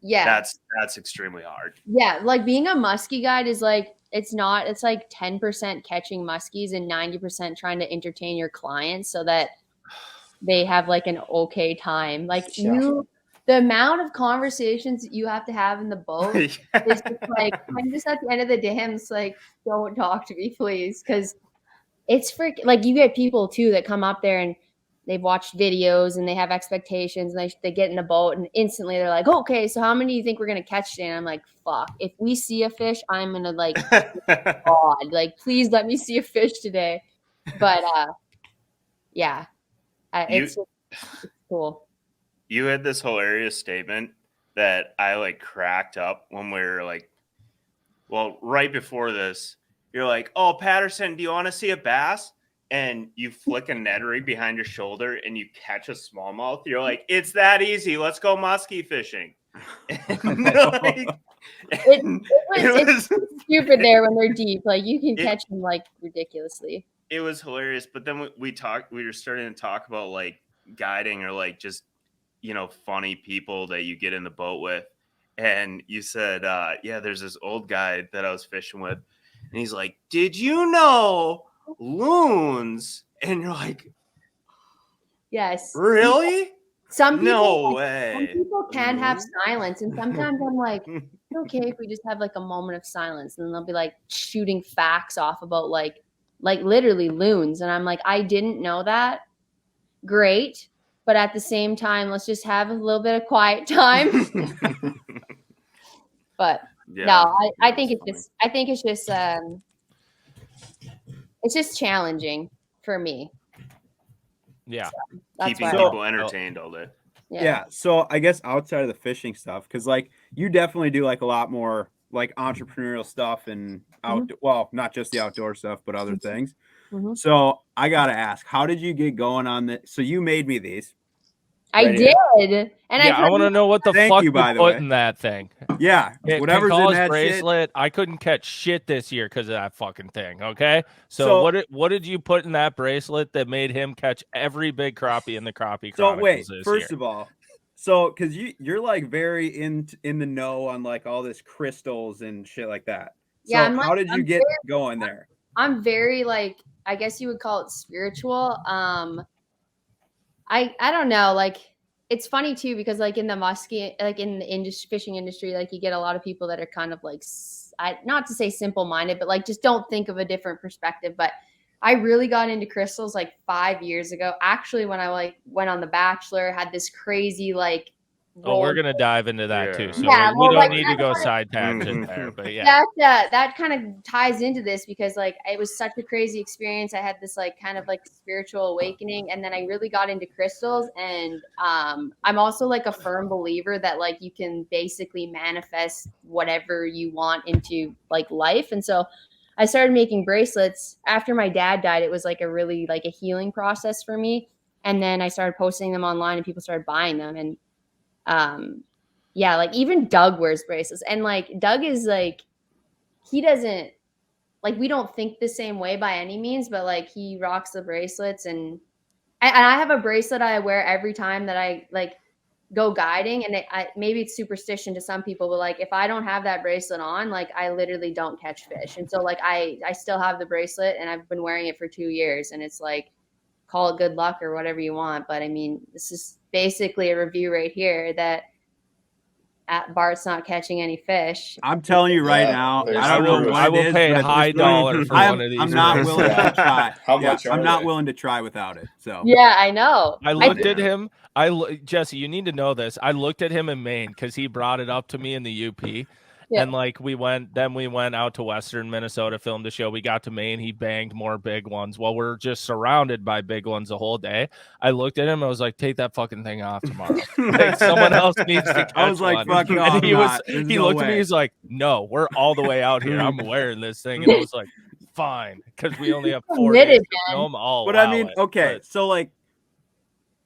Yeah. That's extremely hard. Yeah. Like being a muskie guide is like, it's like 10% catching muskies and 90% trying to entertain your clients so that they have like an okay time. Like the amount of conversations you have to have in the boat is just like, I'm just at the end of the day, I'm just like, don't talk to me, please. Cause it's like you get people too that come up there and they've watched videos and they have expectations and they get in a boat and instantly they're like, okay, so how many do you think we're going to catch today? And I'm like, fuck, if we see a fish, I'm going to like, God, like, please let me see a fish today. But yeah, it's cool. You had this hilarious statement that I like cracked up when we were like, well, right before this, you're like, oh, Patterson, do you want to see a bass? And you flick a Ned rig behind your shoulder and you catch a smallmouth. You're like, it's that easy. Let's go muskie fishing. Like, it's stupid there when they're deep. Like you can catch them like ridiculously. It was hilarious. But then we were starting to talk about like guiding or like just, funny people that you get in the boat with. And you said, there's this old guy that I was fishing with. And he's like, did you know loons? And you're like, Yes. Really? Some people, No some way. people can have silence, and sometimes I'm like, okay, if we just have like a moment of silence, and they'll be like shooting facts off about like literally loons, and I'm like, I didn't know that. Great, but at the same time, let's just have a little bit of quiet time. But Yeah, no, I that think was it's just challenging for me. Yeah. So that's keeping why. people entertained all day. Yeah. So I guess outside of the fishing stuff, because like you definitely do like a lot more like entrepreneurial stuff and well, not just the outdoor stuff, but other things. Mhm. So I gotta ask, how did you get going on this? So you made me these. I Right here. did, and Yeah, I want to know what the Thank fuck you, you by the put way. in that thing. Yeah, Yeah, whatever's in Pinkalla's that bracelet. I couldn't catch shit this year because of that fucking thing. Okay, so So- what did you put in that bracelet that made him catch every big crappie in the crappie So chronicles wait, this first year? of all, so because you're like very in the know on like all this crystals and shit like that. So Yeah, how did you get going there? I'm very like, I guess you would call it spiritual. I don't know, like it's funny too because like in the muskie, like in the fishing industry, like you get a lot of people that are kind of like, not to say simple minded, but like just don't think of a different perspective. But I really got into crystals like 5 years ago. Actually, when I like went on The Bachelor, had this crazy like. Oh, we're gonna dive into that too. So Yeah, we well, don't like, need to go side tangent there, but yeah. That kind of ties into this because like it was such a crazy experience. I had this like kind of like spiritual awakening, and then I really got into crystals. And I'm also like a firm believer that like you can basically manifest whatever you want into like life. And so I started making bracelets after my dad died. It was like a really like a healing process for me. And then I started posting them online, and people started buying them. And yeah, like even Doug wears bracelets, and like Doug is like, he doesn't like, we don't think the same way by any means, but like he rocks the bracelets. And I have a bracelet I wear every time that I like go guiding, and maybe it's superstition to some people, but like if I don't have that bracelet on, like I literally don't catch fish. And so like I still have the bracelet, and I've been wearing it for 2 years, and it's like, call it good luck or whatever you want, but I mean, this is basically a review right here that Bart's not catching any fish. I'm telling you right now, I don't know what I will it is, pay but a at high this point, dollar for one of these. I'm not willing to bracelets. try. How much I'm are not they? willing to try without it. So Yeah, I know. I looked at him. Jesse, you need to know this. I looked at him in Maine because he brought it up to me in the UP. Yeah. And like we went out to Western Minnesota, filmed the show. We got to Maine. He banged more big ones. Well, we're just surrounded by big ones the whole day. I looked at him. I was like, take that fucking thing off tomorrow. Like someone else needs to catch I was like, one. fuck no, And I'm he not. There's he no looked at way. me. He's like, no, we're all the way out here. I'm wearing this thing. And I was like, fine, because we only have 4 days to film. But I mean, okay, so like,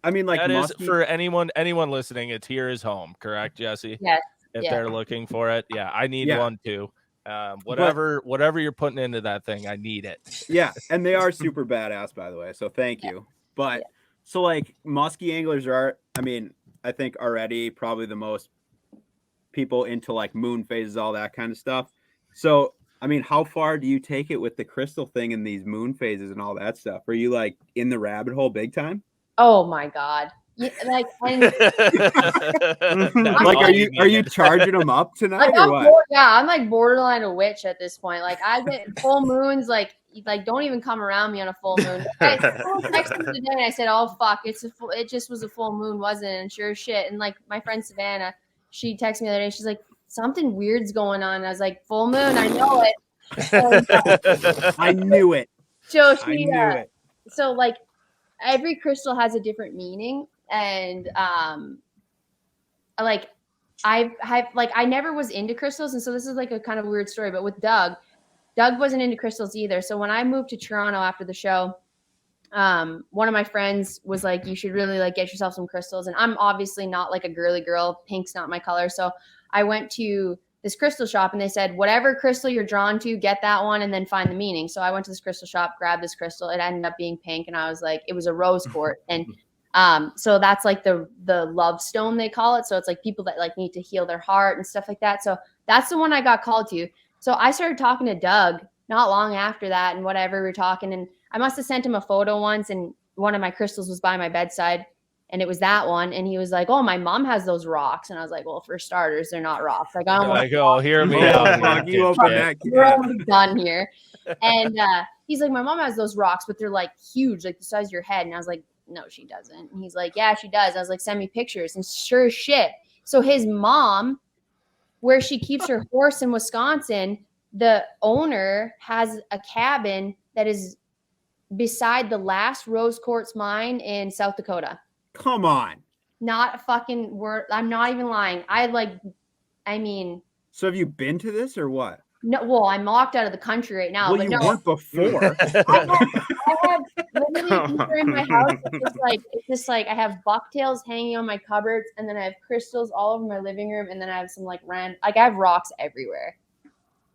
I mean, like that is Muskie, for anyone listening. It's here is home, correct, Jesse? Yes. If they're looking for it, yeah, I need one too. Whatever you're putting into that thing, I need it. Yeah, and they are super badass, by the way. So thank you. But so like muskie anglers are, I mean, I think already probably the most people into like moon phases, all that kind of stuff. So I mean, how far do you take it with the crystal thing and these moon phases and all that stuff? Are you like in the rabbit hole big time? Oh my God. Yeah, like, and like, are you charging them up tonight like, or what? I'm like borderline a witch at this point. Like I get full moons, like don't even come around me on a full moon. Someone texted me today and I said, "Oh fuck, it just was a full moon, wasn't it?" And sure as shit. And like my friend Savannah, she texted me the other day. She's like, "Something weird's going on." And I was like, "Full moon, I know it." And, I knew it. So I knew it. So like every crystal has a different meaning, and like I never was into crystals, and so this is like a kind of weird story. But with Doug wasn't into crystals either. So when I moved to Toronto after the show, one of my friends was like, "You should really like get yourself some crystals." And I'm obviously not like a girly girl. Pink's not my color. So I went to this crystal shop, and they said, whatever crystal you're drawn to, get that one and then find the meaning. So I went to this crystal shop, grabbed this crystal. It ended up being pink. And I was like, it was a rose quartz. And so that's like the love stone, they call it. So it's like people that like need to heal their heart and stuff like that. So that's the one I got called to. So I started talking to Doug not long after that, and whatever, we were talking, and I must have sent him a photo once, and one of my crystals was by my bedside, and it was that one. And he was like, "Oh, my mom has those rocks." And I was like, "Well, for starters, they're not rocks. Like, I don't want Like, hear me Yeah. out. Fuck, here, you open dipshit. that we're can. already done here." And he's like, "My mom has those rocks, but they're like huge, like the size of your head." And I was like, "No, she doesn't." And he's like, "Yeah, she does." I was like, "Send me pictures." And sure as shit. So his mom, where she keeps her horse in Wisconsin, the owner has a cabin that is beside the last rose quartz mine in South Dakota. Come on. Not a fucking word. I'm not even lying. So have you been to this or what? No, well, I'm locked out of the country right now. Well, but you no, weren't before. I have literally these are in my house. It's just like I have bucktails hanging on my cupboards, and then I have crystals all over my living room, and then I have some like I have rocks everywhere.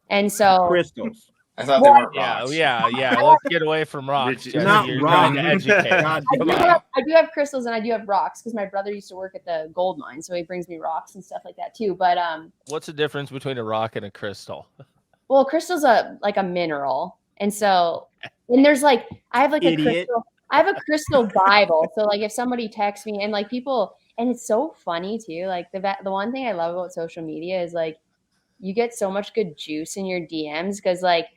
And so Crystals. I thought they weren't Yeah, rocks. yeah. Let's get away from rocks. Did Jesse. you- Not You're trying to wrong. educate. God I do, damn. have, I do have crystals and I do have rocks because my brother used to work at the gold mine, so he brings me rocks and stuff like that too. But What's the difference between a rock and a crystal? well, crystal's a mineral, and so there's like I have like Idiot. a crystal. I have a crystal Bible, so like if somebody texts me and like people, and it's so funny too. Like the one thing I love about social media is like you get so much good juice in your DMs because like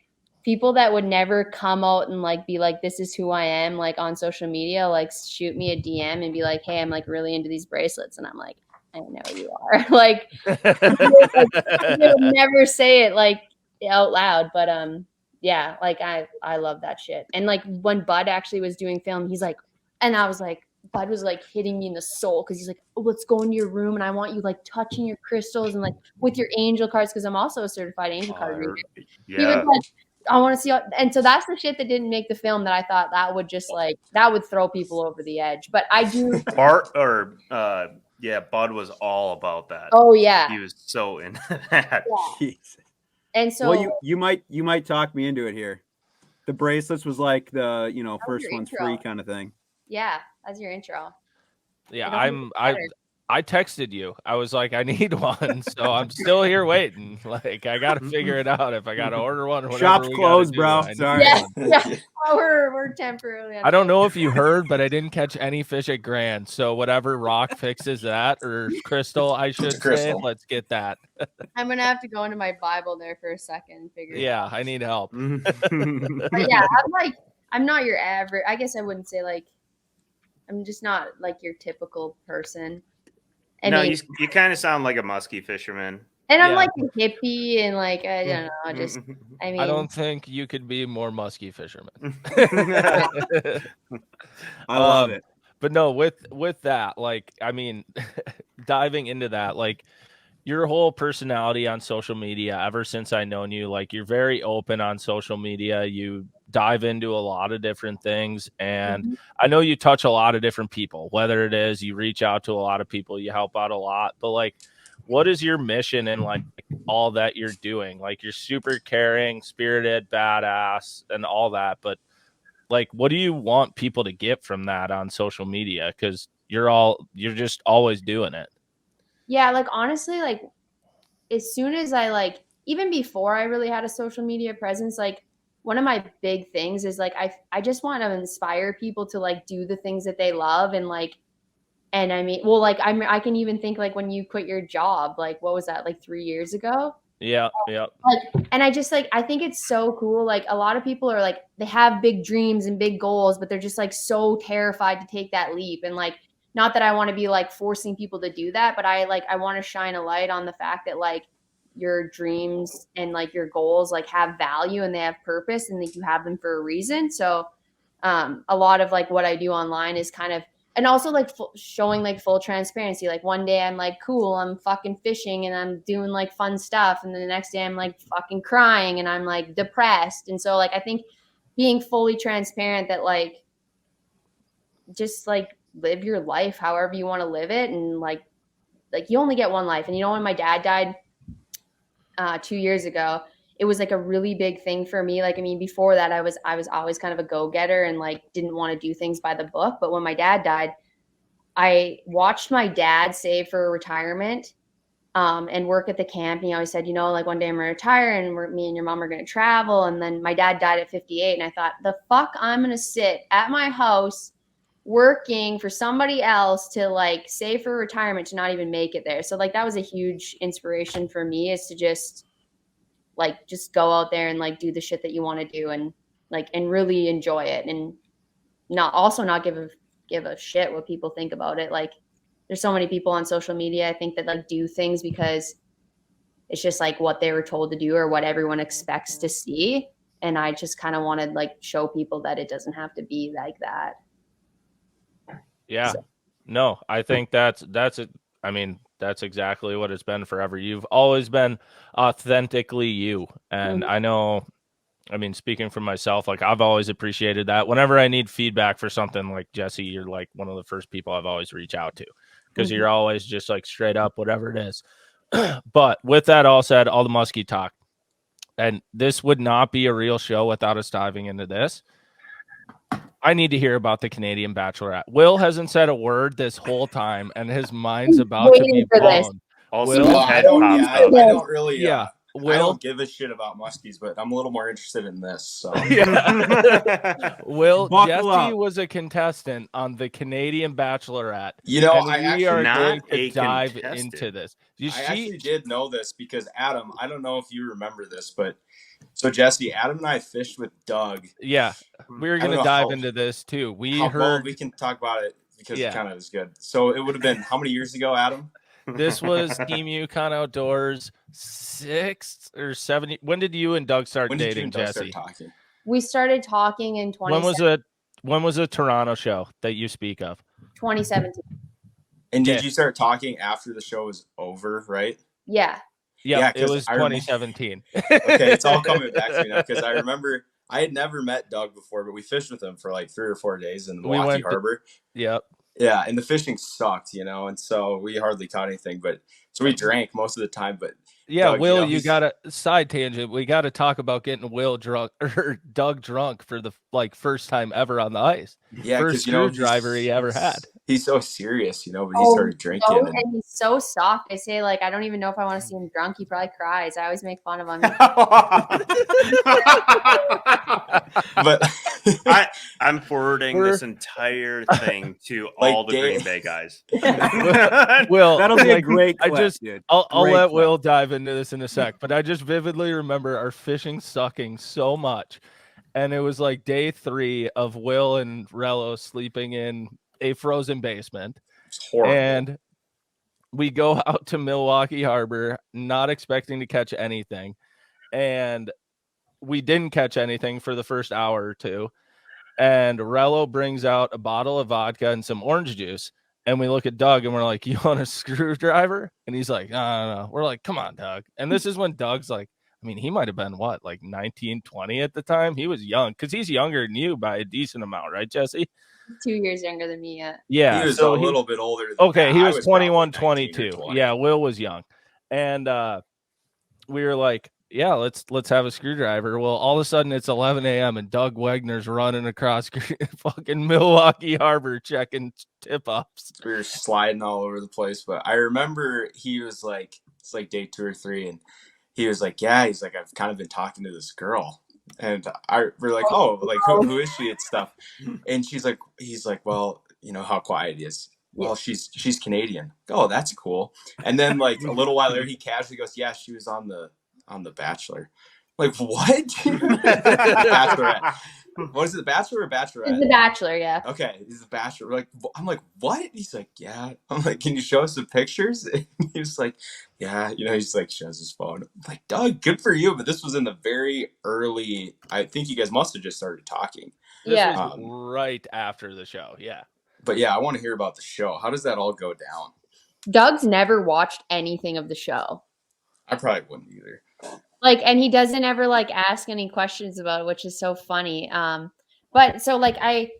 people that would never come out and like be like, "This is who I am," like on social media, like shoot me a DM and be like, "Hey, I'm like really into these bracelets," and I'm like, "I know you are." Like they would never say it like out loud, but yeah, like I love that shit. And like when Bud actually was doing film, he's like, and I was like, Bud was like hitting me in the soul because he's like, "Oh, let's go into your room and I want you like touching your crystals and like with your angel cards," because I'm also a certified angel card reader. He was Yeah. like, "I want to see," and so that's the shit that didn't make the film that I thought that would just like that would throw people over the edge. But I do. Bud was all about that. Oh yeah, He was so into that. Jesus. and so Well, you might talk me into it here. The bracelets was like the was first your one's intro. free kind of thing. yeah, that's your intro. Yeah, It only gets better. I texted you. I was like, I need one, so I'm still here waiting. Like, I got to figure it out if I got to order one or whatever. Shop's we gotta closed, do. bro. I need Sorry. Yeah, one. yeah. Oh, we're temporarily. I don't know if you heard, but I didn't catch any fish at Grand. So whatever rock fixes that or crystal, I should say, crystal. let's get that. I'm gonna have to go into my Bible there for a second and figure. Yeah, I need help. But yeah, I'm not your average. I guess I wouldn't say like I'm just not like your typical person. I No, mean, you kind of sound like a musky fisherman. and I'm yeah. like a hippie and like I don't know, just I mean, I don't think you could be more musky fisherman. I love it. But no, with that, like, I mean, diving into that, like your whole personality on social media, ever since I known you, like you're very open on social media. You dive into a lot of different things. And I know you touch a lot of different people, whether it is you reach out to a lot of people, you help out a lot, but like, what is your mission in like all that you're doing? Like you're super caring, spirited, badass and all that. But like, what do you want people to get from that on social media? Cause you're just always doing it. yeah, like honestly, like as soon as I like even before I really had a social media presence, like one of my big things is like I just want to inspire people to like do the things that they love and like and I mean well like I can even think like when you quit your job, like what was that, like 3 years ago? Yeah. Like and I just like I think it's so cool. Like a lot of people are like they have big dreams and big goals, but they're just like so terrified to take that leap. And like not that I want to be like forcing people to do that, but I want to shine a light on the fact that like your dreams and like your goals like have value and they have purpose and that you have them for a reason. So a lot of like what I do online is kind of and also like showing like full transparency. Like one day I'm like, cool, I'm fucking fishing and I'm doing like fun stuff. And then the next day I'm like fucking crying and I'm like depressed. And so like, I think being fully transparent that like, just like live your life however you want to live it. And like you only get one life. And you know, when my dad died 2 years ago, it was like a really big thing for me. Like, I mean, before that I was always kind of a go-getter and like didn't want to do things by the book. But when my dad died, I watched my dad save for retirement and work at the camp. And he always said, you know, like one day I'm going to retire and me and your mom are going to travel. And then my dad died at 58. And I thought, the fuck I'm going to sit at my house working for somebody else to like save for retirement to not even make it there. So like that was a huge inspiration for me, is to just go out there and like do the shit that you want to do and really enjoy it, and not give a shit what people think about it. Like there's so many people on social media, I think, that like do things because it's just like what they were told to do or what everyone expects to see. And I just kind of wanted like show people that it doesn't have to be like that. Yeah. So. No, I think that's it. I mean, that's exactly what it's been forever. You've always been authentically you. And I know, I mean, speaking for myself, like I've always appreciated that. Whenever I need feedback for something, like Jessie, you're like one of the first people I've always reach out to, because you're always just like straight up, whatever it is. But with that all said, all the muskie talk, and this would not be a real show without us diving into this. I need to hear about the Canadian Bachelorette. Will hasn't said a word this whole time, and his mind's about to be blown. Also, Will, his head popped up. I don't really. Yeah. Will, I don't give a shit about Muskies, but I'm a little more interested in this. So, Will, Buckle Jessie up. was a contestant on the Canadian Bachelorette. you know, and I we actually are Not going a to dive contestant. into this. I actually did know this because Adam, I don't know if you remember this, but so Jessie, Adam and I fished with Doug. Yeah, we were I don't going to know dive how- into this too. We Well, heard we can talk about it because Yeah. it kind of is good. So it would have been how many years ago, Adam? this was Team Yukon Outdoors 6 or 7. When did you and Doug start When did you dating, and Doug Jessie? start talking? We started talking in When was a Toronto show that you speak of? 2017. And did Okay. you start talking after the show was over, right? Yeah. Yeah, it 'cause was I remember- 2017. Okay, it's all coming back to me now because I remember I had never met Doug before, but we fished with him for like 3 or 4 days in We Milwaukee went to- Harbor. Yep. Yeah, and the fishing sucked, and so we hardly caught anything. But so we drank most of the time. But Yeah, Doug, Will, you he's- got a side tangent. We got to talk about getting Will drunk or Doug drunk for the first time ever on the ice. yeah, First because screwdriver he ever had. He's so serious, but he started drinking. So, And and he's so soft. I say, like, I don't even know if I want to see him drunk. He probably cries. I always make fun of him. but I'm forwarding this entire thing to Like all the gay- Green Bay guys. Will, That'll be a like, great I clip, just, dude. I'll Great let clip. Will dive into this in a sec, but I just vividly remember our fishing sucking so much. And it was like day 3 of Will and Rello sleeping in a frozen basement. it's horrible. And we go out to Milwaukee Harbor, not expecting to catch anything. And we didn't catch anything for the first hour or two. And Rello brings out a bottle of vodka and some orange juice. And we look at Doug and we're like, you want a screwdriver? And he's like, no. We're like, come on, Doug. And this is when Doug's like, I mean, he might have been what, like 19, 20 at the time? He was young because he's younger than you by a decent amount, right, Jesse? 2 years younger than me. Yeah. Yeah. He was so a little bit older than okay, that. he I was 21, probably 19 or 22. 20. Yeah, Will was young. And we were like, yeah, let's have a screwdriver. Well, all of a sudden it's 11 a.m. and Doug Wegner's running across fucking Milwaukee Harbor checking tip-ups. We were sliding all over the place. But I remember he was like, it's like day 2 or 3, and he was like, yeah, he's like, I've kind of been talking to this girl. And we're like, oh, like who is she and stuff? And he's like, well, how quiet he is. Well, she's Canadian. Oh, that's cool. And then like a little while later, he casually goes, yeah, she was on the Bachelor. Like, what? Bachelorette. What is it, the Bachelor or Bachelorette? He's the Bachelor, yeah. Okay, he's the Bachelor. I'm like, what? He's like, yeah. I'm like, can you show us some pictures? And he was like, yeah. He's like, shows his phone. I'm like, Doug, good for you. But this was in the very early. I think you guys must have just started talking. This Yeah. was right after the show. Yeah. But yeah, I want to hear about the show. How does that all go down? Doug's never watched anything of the show. I probably wouldn't either. Like, and he doesn't ever like ask any questions about it, which is so funny. But so like I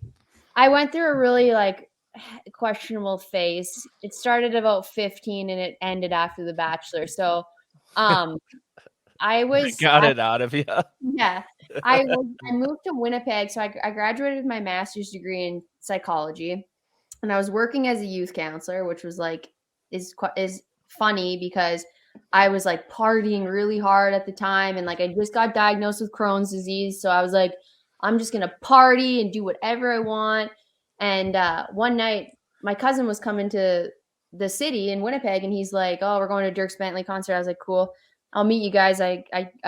went through a really like questionable phase. It started about 15 and it ended after The Bachelor. So I Got it out of you. Yeah. I moved to Winnipeg. So I graduated with my master's degree in psychology, and I was working as a youth counselor, which was like, is funny because I was like partying really hard at the time. And like, I just got diagnosed with Crohn's disease. So I was like, I'm just going to party and do whatever I want. And one night, my cousin was coming to the city in Winnipeg, and he's like, "Oh, we're going to Dierks Bentley concert." I was like, "Cool, I'll meet you guys." I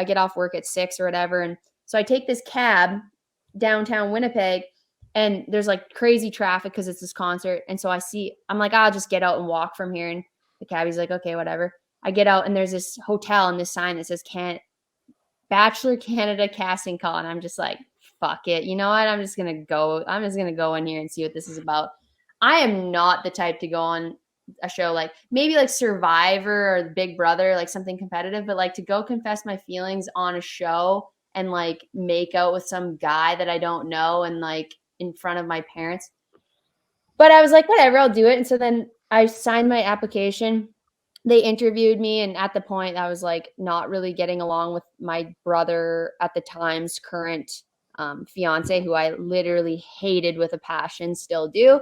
get off work at 6 or whatever, and so I take this cab downtown Winnipeg, and there's like crazy traffic because it's this concert. And so I'm like, I'll just get out and walk from here. And the cabbie's like, okay, whatever. I get out, and there's this hotel and this sign that says Bachelor Canada casting call, and I'm just like, fuck it. You know what? I'm just gonna go in here and see what this is about. I am not the type to go on a show like maybe like Survivor or Big Brother, like something competitive, but like to go confess my feelings on a show and like make out with some guy that I don't know and like in front of my parents. But I was like, whatever, I'll do it. And so then I signed my application. They interviewed me, and at the point I was like not really getting along with my brother at the time's current fiance, who I literally hated with a passion, still do.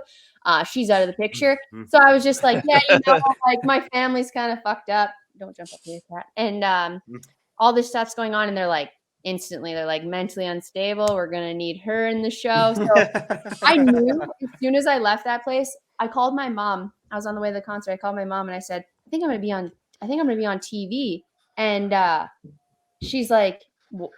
She's out of the picture. So I was just like, yeah, like my family's kind of fucked up. Don't jump up here, cat. And all this stuff's going on, and they're like, instantly, they're like mentally unstable. We're going to need her in the show. So I knew as soon as I left that place, I called my mom. I was on the way to the concert. I called my mom and I said, I think I'm going to be on TV. And she's like,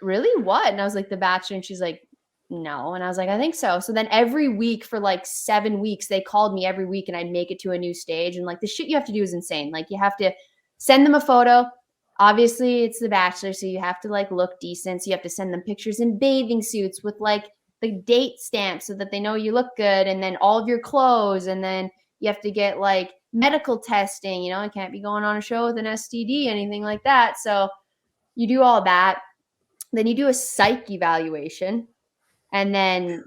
really? What? And I was like, The Bachelor. And she's like, no. And I was like, I think so. So then every week for like 7 weeks, they called me every week and I'd make it to a new stage. And like the shit you have to do is insane. Like you have to send them a photo. Obviously it's The Bachelor, so you have to like look decent. So you have to send them pictures in bathing suits with like the date stamp so that they know you look good, and then all of your clothes, and then you have to get like medical testing. You can't be going on a show with an STD, anything like that. So you do all that. Then you do a psych evaluation. And then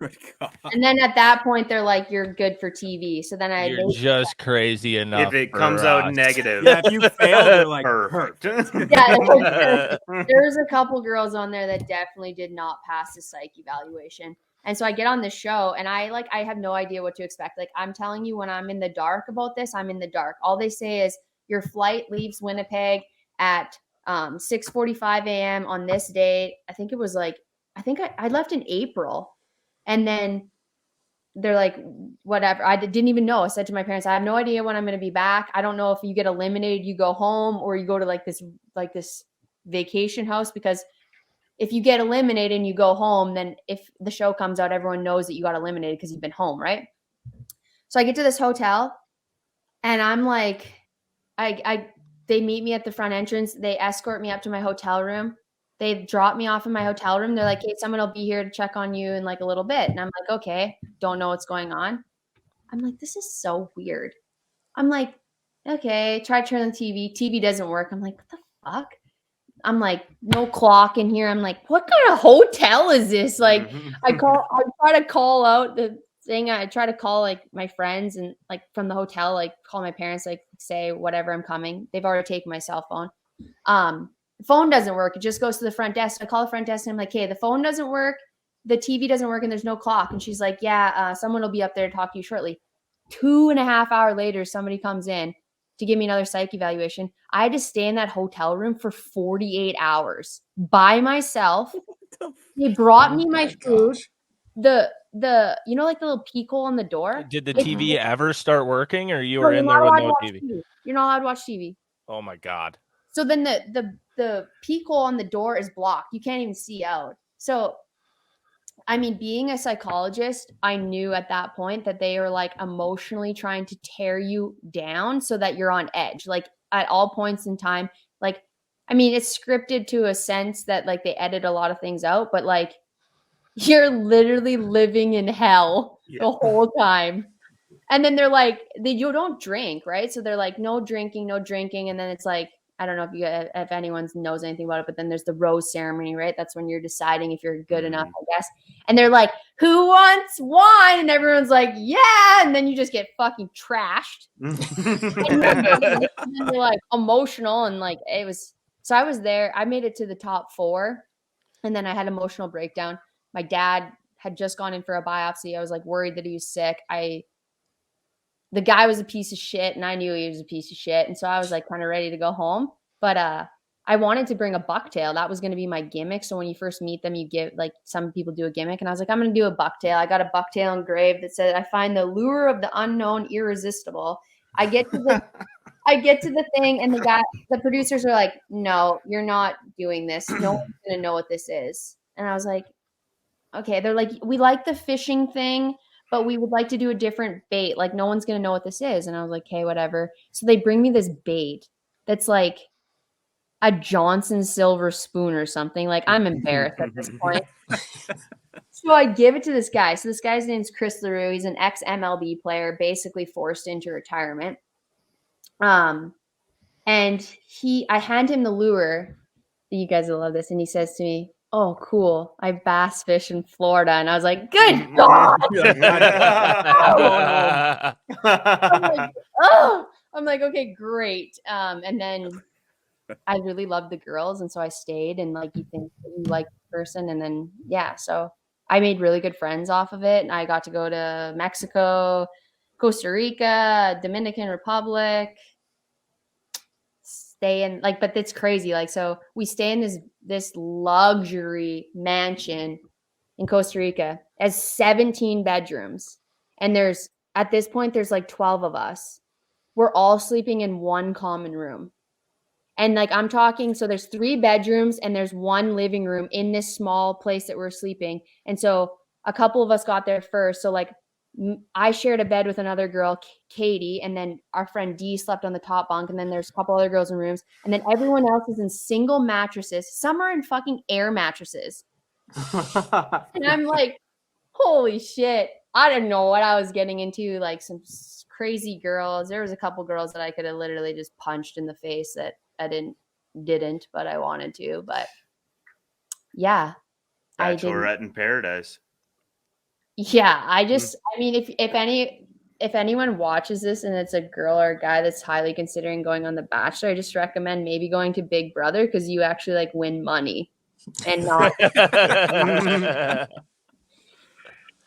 at that point, they're like, you're good for TV. So then you're just crazy enough. If it comes out negative. Yeah, if you fail, they're like, perfect. Yeah, there's a couple girls on there that definitely did not pass the psych evaluation. And so I get on this show, and I have no idea what to expect. Like, I'm telling you, when I'm in the dark about this, I'm in the dark. All they say is your flight leaves Winnipeg at 6:45 a.m. on this date. I think I left in April, and then they're like, whatever. I didn't even know. I said to my parents, I have no idea when I'm going to be back. I don't know if you get eliminated, you go home, or you go to like this vacation house, because if you get eliminated and you go home, then if the show comes out, everyone knows that you got eliminated because you've been home, right? So I get to this hotel, and I'm like, they meet me at the front entrance. They escort me up to my hotel room. They drop me off in my hotel room. They're like, hey, someone will be here to check on you in like a little bit. And I'm like, okay, don't know what's going on. I'm like, this is so weird. I'm like, okay, try to turn on the TV. TV doesn't work. I'm like, what the fuck? I'm like, no clock in here. I'm like, what kind of hotel is this? Like, I try to call out the thing. I try to call like my friends and like from the hotel, like call my parents, like say whatever, I'm coming. They've already taken my cell phone. The phone doesn't work. It just goes to the front desk. So I call the front desk and I'm like, hey, the phone doesn't work. The TV doesn't work and there's no clock. And she's like, yeah, someone will be up there to talk to you shortly. 2.5 hours later, somebody comes in to give me another psych evaluation. I had to stay in that hotel room for 48 hours by myself. They brought me my food. The like the little peek hole on the door. Did the TV ever start working, or you were in there with no TV? You're not allowed to watch TV. Oh my God. So then the peek hole on the door is blocked. You can't even see out. So, I mean, being a psychologist, I knew at that point that they are like emotionally trying to tear you down so that you're on edge. Like at all points in time, like, I mean, it's scripted to a sense that like they edit a lot of things out, but like you're literally living in hell the whole time. And then they're like, you don't drink, right? So they're like, no drinking. And then it's like, I don't know if anyone knows anything about it, but then there's the rose ceremony, right? That's when you're deciding if you're good enough, I guess. And they're like, who wants wine? And everyone's like, yeah. And then you just get fucking trashed. and then you're like emotional. And like, it was, so I was there. I made it to the top 4. And then I had emotional breakdown. My dad had just gone in for a biopsy. I was like worried that he was sick. The guy was a piece of shit, and I knew he was a piece of shit. And so I was like kind of ready to go home. But I wanted to bring a bucktail. That was going to be my gimmick. So when you first meet them, you give like some people do a gimmick, and I was like, I'm going to do a bucktail. I got a bucktail engraved that said, "I find the lure of the unknown irresistible." I get to the thing, and the producers are like, "No, you're not doing this. No one's going to know what this is." And I was like, "Okay." They're like, "We like the fishing thing, but we would like to do a different bait. Like, no one's going to know what this is." And I was like, "Okay, whatever." So they bring me this bait that's like a Johnson silver spoon or something. Like, I'm embarrassed at this point. So I give it to this guy. So this guy's name's Chris LaRue. He's an ex-MLB player, basically forced into retirement. And I hand him the lure. You guys will love this. And he says to me, "Oh, cool. I bass fish in Florida." And I was like, "Good God." I'm like, "Okay, great." And then I really loved the girls, and so I stayed. And like, you think that you like the person, and then so I made really good friends off of it. And I got to go to Mexico, Costa Rica, Dominican Republic, stay in but it's crazy. Like, so we stay in this luxury mansion in Costa Rica. It has 17 bedrooms, and at this point there's like 12 of us. We're all sleeping in one common room. And like, I'm talking, so there's 3 bedrooms and there's 1 living room in this small place that we're sleeping. And so a couple of us got there first. So like, I shared a bed with another girl, Katie, and then our friend Dee slept on the top bunk. And then there's a couple other girls in rooms. And then everyone else is in single mattresses. Some are in fucking air mattresses. And I'm like, holy shit. I didn't know what I was getting into. Like, some crazy girls. There was a couple girls that I could have literally just punched in the face that I didn't, but I wanted to. But yeah, Bachelorette in Paradise. Yeah, I mean, if anyone watches this and it's a girl or a guy that's highly considering going on The Bachelor, I just recommend maybe going to Big Brother, because you actually like win money and not.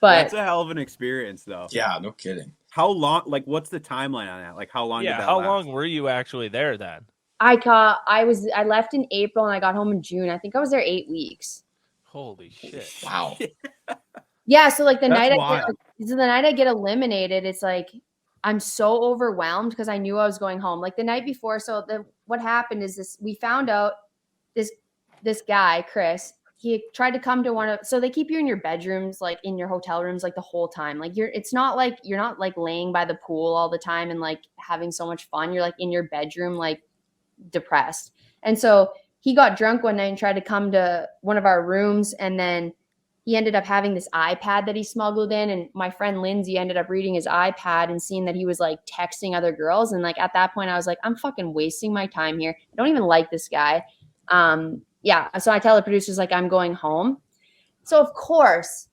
But that's a hell of an experience, though. Yeah, no kidding. How long? Like, what's the timeline on that? Like, how long? Yeah, did that how last? long were you actually there then? I left in April and I got home in June. I think I was there 8 weeks. Holy shit! Wow. Yeah, so like the That's night I get eliminated, it's like I'm so overwhelmed because I knew I was going home. Like the night before, what happened is this: we found out this guy, Chris, he tried to come to so they keep you in your bedrooms, like in your hotel rooms, like the whole time. Like it's not like you're not like laying by the pool all the time and like having so much fun. You're like in your bedroom, like depressed. And so he got drunk one night and tried to come to one of our rooms, and then he ended up having this iPad that he smuggled in, and my friend Lindsay ended up reading his iPad and seeing that he was like texting other girls. And like at that point I was like, I'm fucking wasting my time here. I don't even like this guy. So I tell the producers like I'm going home. So of course,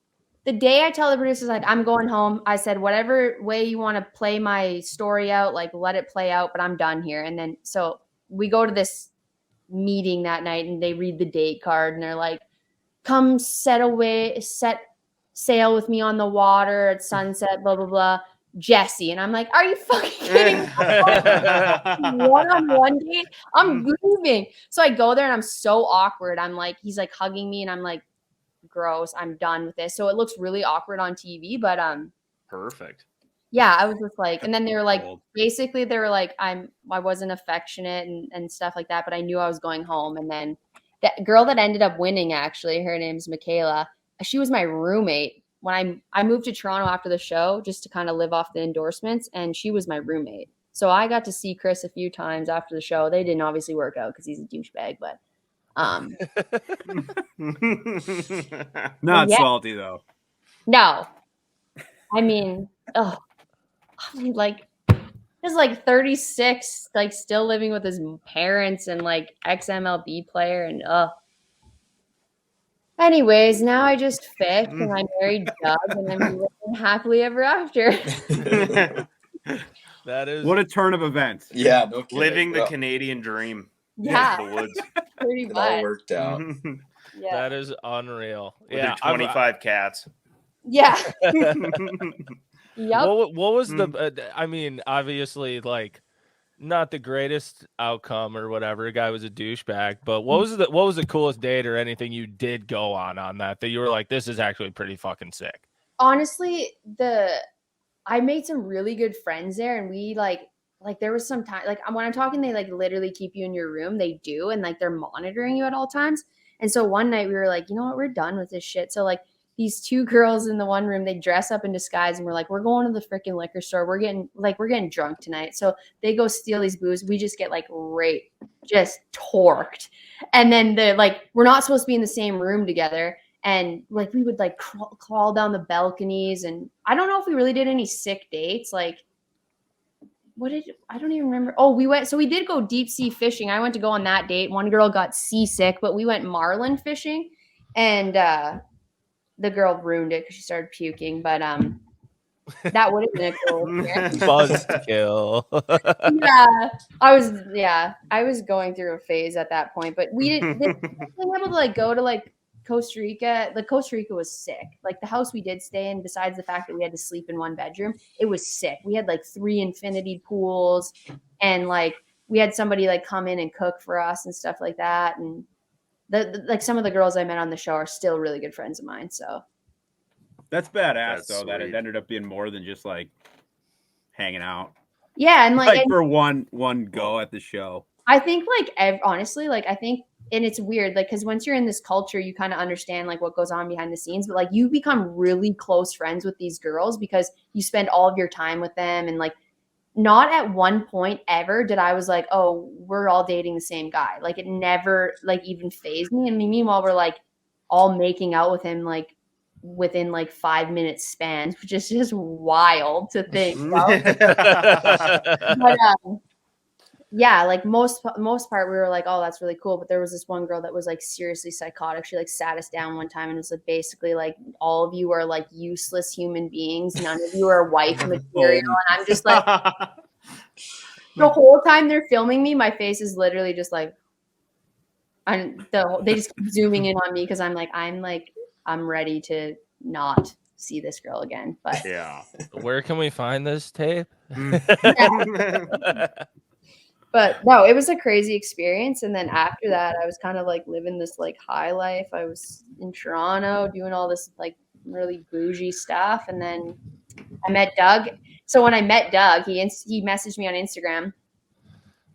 the day I tell the producers like I'm going home, I said, whatever way you want to play my story out, like let it play out, but I'm done here. And then so we go to this meeting that night and they read the date card and they're like, come set sail with me on the water at sunset, blah, blah, blah. Jessie. And I'm like, are you fucking kidding me? One-on-one date? I'm leaving. So I go there and I'm so awkward. I'm like, he's like hugging me and I'm like, gross. I'm done with this. So it looks really awkward on TV, but perfect. Yeah, I was just like, and then they were like, basically they were like, I wasn't affectionate and stuff like that, but I knew I was going home. And then that girl that ended up winning, actually, her name's Pinkalla. She was my roommate when I moved to Toronto after the show just to kind of live off the endorsements, and she was my roommate. So I got to see Chris a few times after the show. They didn't obviously work out because he's a douchebag, but not salty though. No, I mean, like he's like 36, like still living with his parents and like ex-MLB player, and anyways, now I just fish and I married Doug and I'm living happily ever after. That is what a turn of events. Yeah, no kidding. Living the Canadian dream. Yeah, The woods. pretty It much. all worked out. Yeah. That is unreal. With your 25 cats. Yeah. Yep. What was the? I mean, obviously, like not the greatest outcome or whatever. The guy was a douchebag. But what was the coolest date or anything you did go on that you were like, this is actually pretty fucking sick? Honestly, I made some really good friends there, and we like there was some time, like when I'm talking, they like literally keep you in your room. They do, and like they're monitoring you at all times. And so one night we were like, you know what, we're done with this shit. So like these two girls in the one room, they dress up in disguise, and we're like, we're going to the freaking liquor store. We're getting drunk tonight. So they go steal these booze. We just get like raped, just torqued. And then we're not supposed to be in the same room together. And like we would like crawl down the balconies, and I don't know if we really did any sick dates. Like, I don't even remember. Oh, we did go deep sea fishing. I went to go on that date. One girl got seasick, but we went marlin fishing, and the girl ruined it because she started puking. But that would have been a cool experience. Buzzkill. I was going through a phase at that point, but we didn't being able to like go to like Costa Rica. Like Costa Rica was sick. Like the house we did stay in, besides the fact that we had to sleep in one bedroom, it was sick. We had like 3 infinity pools, and like we had somebody like come in and cook for us and stuff like that. And like some of the girls I met on the show are still really good friends of mine. So that's badass, That's though, that it sweet. ended up being more than just like hanging out. yeah, and like For one go at the show. I think honestly, like I think, and it's weird, like because once you're in this culture, you kind of understand like what goes on behind the scenes. But like you become really close friends with these girls because you spend all of your time with them, and like not at one point ever did I was like, oh, we're all dating the same guy. Like it never like even fazed me. And meanwhile, we're like all making out with him like within like 5 minutes spans, which is just wild to think about. But yeah, like most part we were like, oh, that's really cool. But there was this one girl that was like seriously psychotic. She like sat us down one time and was like, basically like, all of you are like useless human beings. None of you are wife material. And I'm just like, the whole time they're filming me, my face is literally just like, they just keep zooming in on me because I'm ready to not see this girl again. But Yeah. Where can we find this tape? But no, it was a crazy experience. And then after that, I was kind of like living this like high life. I was in Toronto doing all this like really bougie stuff. And then I met Doug. So when I met Doug, he messaged me on Instagram.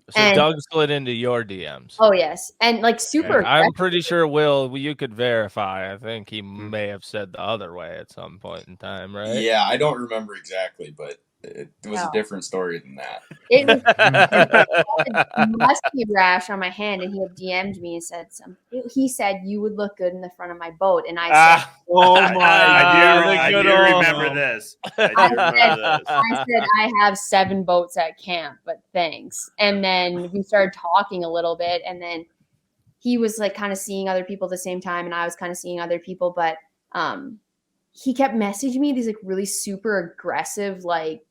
So Doug slid into your DMs. Oh, yes. And like super. I'm pretty sure, Will, you could verify. I think he may have said the other way at some point in time, right? Yeah, I don't remember exactly, but it was a different story than that. It was a musky rash on my hand, and he had DM'd me and said something. He said, you would look good in the front of my boat. And I said, oh my I do remember this. I said, I have 7 boats at camp, but thanks. And then we started talking a little bit, and then he was like kind of seeing other people at the same time, and I was kind of seeing other people, but he kept messaging me these like really super aggressive like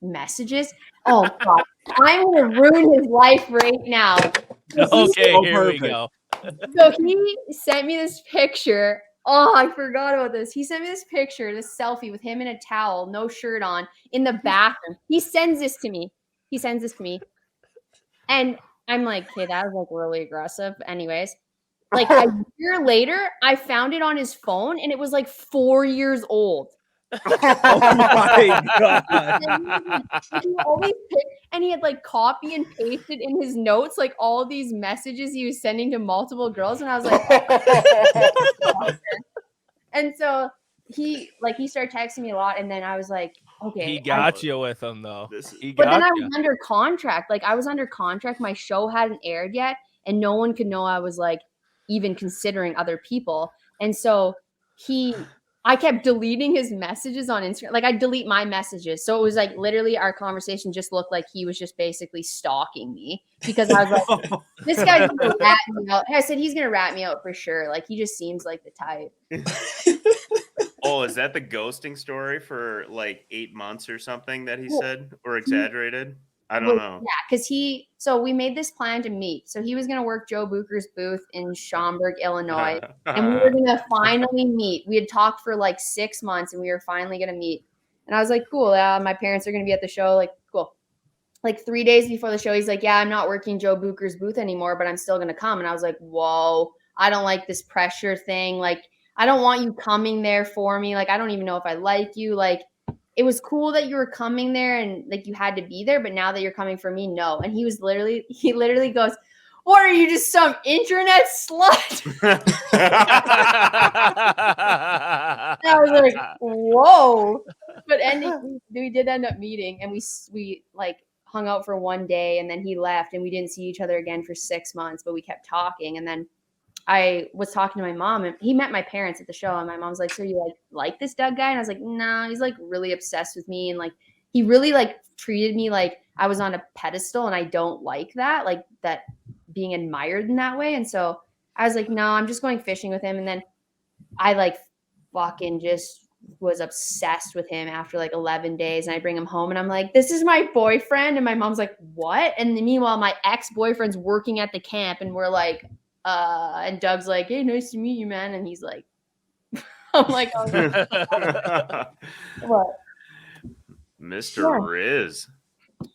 messages. Oh God, I'm gonna ruin his life right now. Okay, here we go. So he sent me this picture. Oh, I forgot about this. He sent me this picture, this selfie with him in a towel, no shirt on, in the bathroom. He sends this to me. And I'm like, okay, that was like really aggressive. Anyways, like a year later, I found it on his phone, and it was like 4 years old. Oh my God. And he had like copy and pasted in his notes like all these messages he was sending to multiple girls, and I was like, and so he started texting me a lot, and then I was like, okay, he got you with him though. But then I was under contract. Like I was under contract. My show hadn't aired yet, and no one could know I was like even considering other people. And so I kept deleting his messages on Instagram. Like I delete my messages. So it was like literally our conversation just looked like he was just basically stalking me, because I was like, this guy's going to rat me out. I said, he's going to rat me out for sure. Like he just seems like the type. Oh, is that the ghosting story for like 8 months or something that he said, or exaggerated? I don't know. Yeah, because so we made this plan to meet. So he was going to work Joe Bucher's booth in Schaumburg, Illinois, and we were going to finally meet. We had talked for like 6 months, and we were finally going to meet. And I was like, cool, my parents are going to be at the show. Like, cool. like 3 days before the show, he's like, yeah, I'm not working Joe Bucher's booth anymore, but I'm still going to come. And I was like, whoa, I don't like this pressure thing. Like, I don't want you coming there for me. Like, I don't even know if I like you. Like, it was cool that you were coming there and like you had to be there, but now that you're coming for me, no. And he literally goes, what are you, just some internet slut? I was like, whoa. But we did end up meeting, and we like hung out for one day, and then he left, and we didn't see each other again for 6 months, but we kept talking. And then I was talking to my mom, and he met my parents at the show, and my mom's like, so you like this Doug guy? And I was like, no, he's like really obsessed with me, and like he really like treated me like I was on a pedestal, and I don't like that, like that being admired in that way. And so I was like, no, I'm just going fishing with him. And then I like fucking just was obsessed with him after like 11 days. And I bring him home and I'm like, this is my boyfriend. And my mom's like, what? And meanwhile, my ex-boyfriend's working at the camp, and we're like, and Doug's like, hey, nice to meet you, man. And he's like, I'm like, oh, what? Mr. Riz.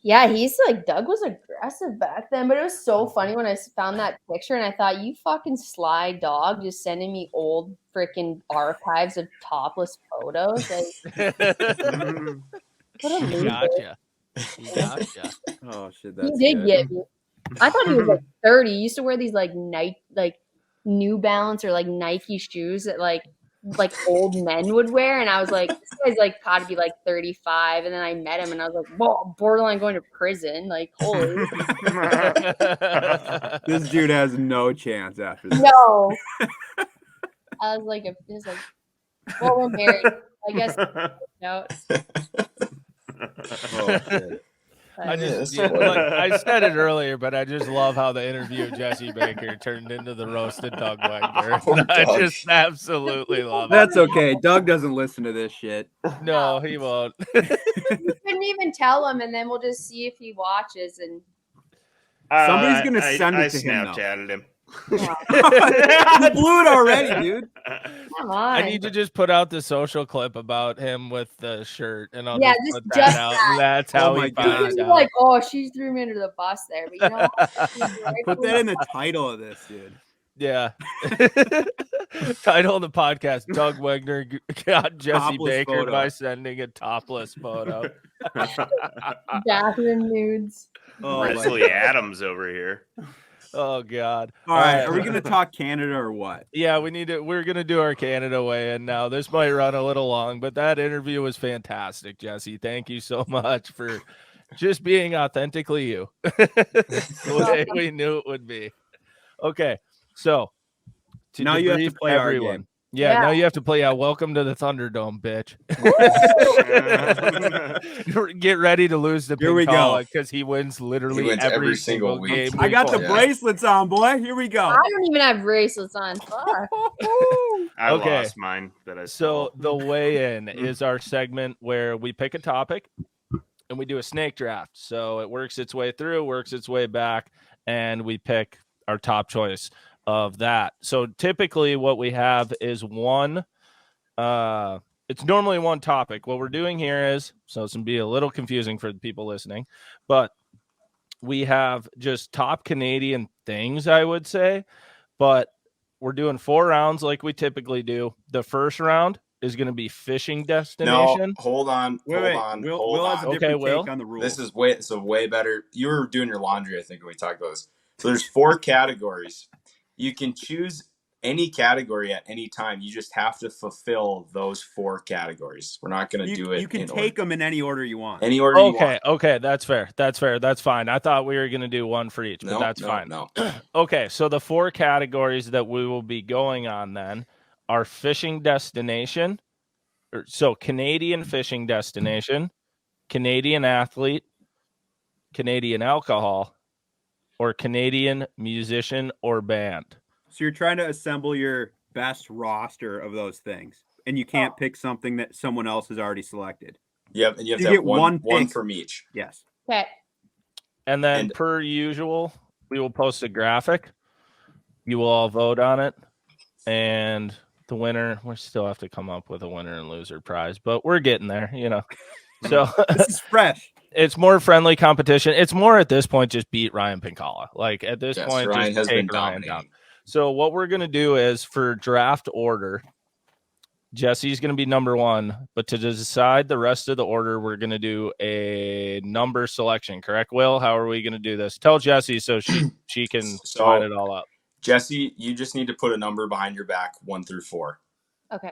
Yeah, he's like, Doug was aggressive back then, but it was so funny when I found that picture and I thought, you fucking sly dog, just sending me old freaking archives of topless photos. Like, what a loser. Gotcha. Oh shit, He that's did good. get me. I thought he was like 30. He used to wear these like New Balance or like Nike shoes that like old men would wear, and I was like, this guy's like got to be like 35. And then I met him and I was like, whoa, borderline going to prison, like holy. This dude has no chance after this. No. I was like, well, we're married, I guess. No. Oh, shit. I said it earlier, but I just love how the interview of Jessie Baker turned into the roasted Doug Wagner. I just absolutely love it. That's okay. Doug doesn't listen to this shit. No, he won't. You couldn't even tell him, and then we'll just see if he watches. And Somebody's gonna send it to him. Snapchatted him. yeah. You blew it already, dude. Come on. I need to just put out the social clip about him with the shirt, and I'll Yeah, just just put that out. that. That's how Oh he my You finds can be out. like, oh, she threw me under the bus there, but you know what? Put that in the title of this, dude. Yeah. Title of the podcast: Doug Wagner got Jessie Topless Baker photo. by sending a topless photo. Bathroom nudes. Oh, my Grizzly God. Adams over here. Oh God! All right, are we gonna talk Canada or what? Yeah, we're gonna do our Canada weigh-in now. This might run a little long, but that interview was fantastic, Jessie. Thank you so much for just being authentically you, the way we knew it would be. Okay, so Now you have to debrief play our game. Yeah, now you have to play. Welcome to the Thunderdome, bitch. Get ready to lose the Here we go. Pinkalla because he wins literally He wins every single game. I got the Yeah. bracelets on, boy. Here we go. I don't even have bracelets on. Fuck. I Okay. lost mine, but I So stole. the weigh-in is our segment where we pick a topic and we do a snake draft. So it works its way through, works its way back, and we pick our top choice of that. So typically what we have is one it's normally one topic. What we're doing here is, so it's going to be a little confusing for the people listening, but we have just top Canadian things, I would say, but we're doing 4 rounds like we typically do. The first round is going to be fishing destination. No, hold on. Wait. Hold Will on. has a Okay, different Will. take on the rules. This is way better. You were doing your laundry, I think, when we talked about this. So there's 4 categories. You can choose any category at any time. You just have to fulfill those 4 categories. We're not going to do it. You can in take them in any order you want. any order you want. Okay, that's fair. That's fine. I thought we were going to do one for each, but that's fine. No. Okay, so the 4 categories that we will be going on then are fishing destination, so Canadian fishing destination, Canadian athlete, Canadian alcohol, or Canadian musician or band. So you're trying to assemble your best roster of those things, and you can't pick something that someone else has already selected. Yep, and you have You to get have one one pick. from each. Yes. Okay. And then, And- per usual, we will post a graphic. You will all vote on it. And the winner, we still have to come up with a winner and loser prize, but we're getting there, you know. So This is fresh. It's more friendly competition. It's more at this point just beat Ryan Pinkalla. Like at this point, Ryan just has been take Ryan down. dominating. So what we're gonna do is for draft order, Jesse's gonna be number 1, but to decide the rest of the order, we're gonna do a number selection. Correct, Will? How are we gonna do this? Tell Jessie so she can line it all up. Jesse, you just need to put a number behind your back 1 through 4. Okay.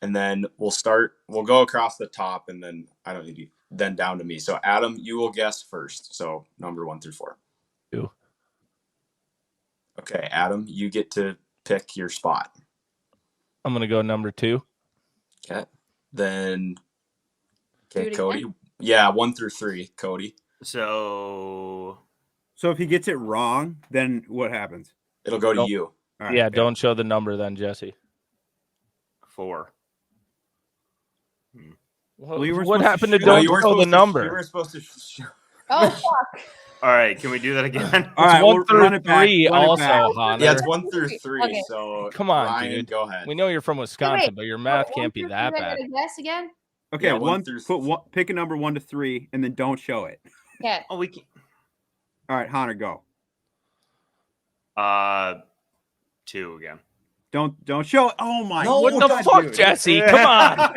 And then we'll go across the top, and then I don't need you, then down to me. So Adam, you will guess first. So number 1 through 4. 2. Okay, Adam, you get to pick your spot. I'm gonna go number 2. Okay. Then Do it Cody. again? Yeah, 1 through 3, Cody. So So if he gets it wrong, then what happens? It'll go to Nope. you. All right, Yeah, okay. don't show the number then, Jesse. 4. Well, you were What supposed to happened to show- No, don't you weren't show the supposed to- number? You were supposed to. Oh fuck. All right, can we do that again? All right, 1 we'll through run it back. 3 run it also, back. Hahner. Yeah, it's 1 through 3. Okay. So Come on, Ryan, dude. go ahead. We know you're from Wisconsin, but your math What, can't be 1 through that 3, I bad. gotta guess again. Okay, Yeah, 1 through- pick a number 1 to 3, and then don't show it. Okay. Oh, we can. All right, Hahner, go. 2 again. Don't show it. Oh my! No, What the God, fuck, dude. Jesse? Come on.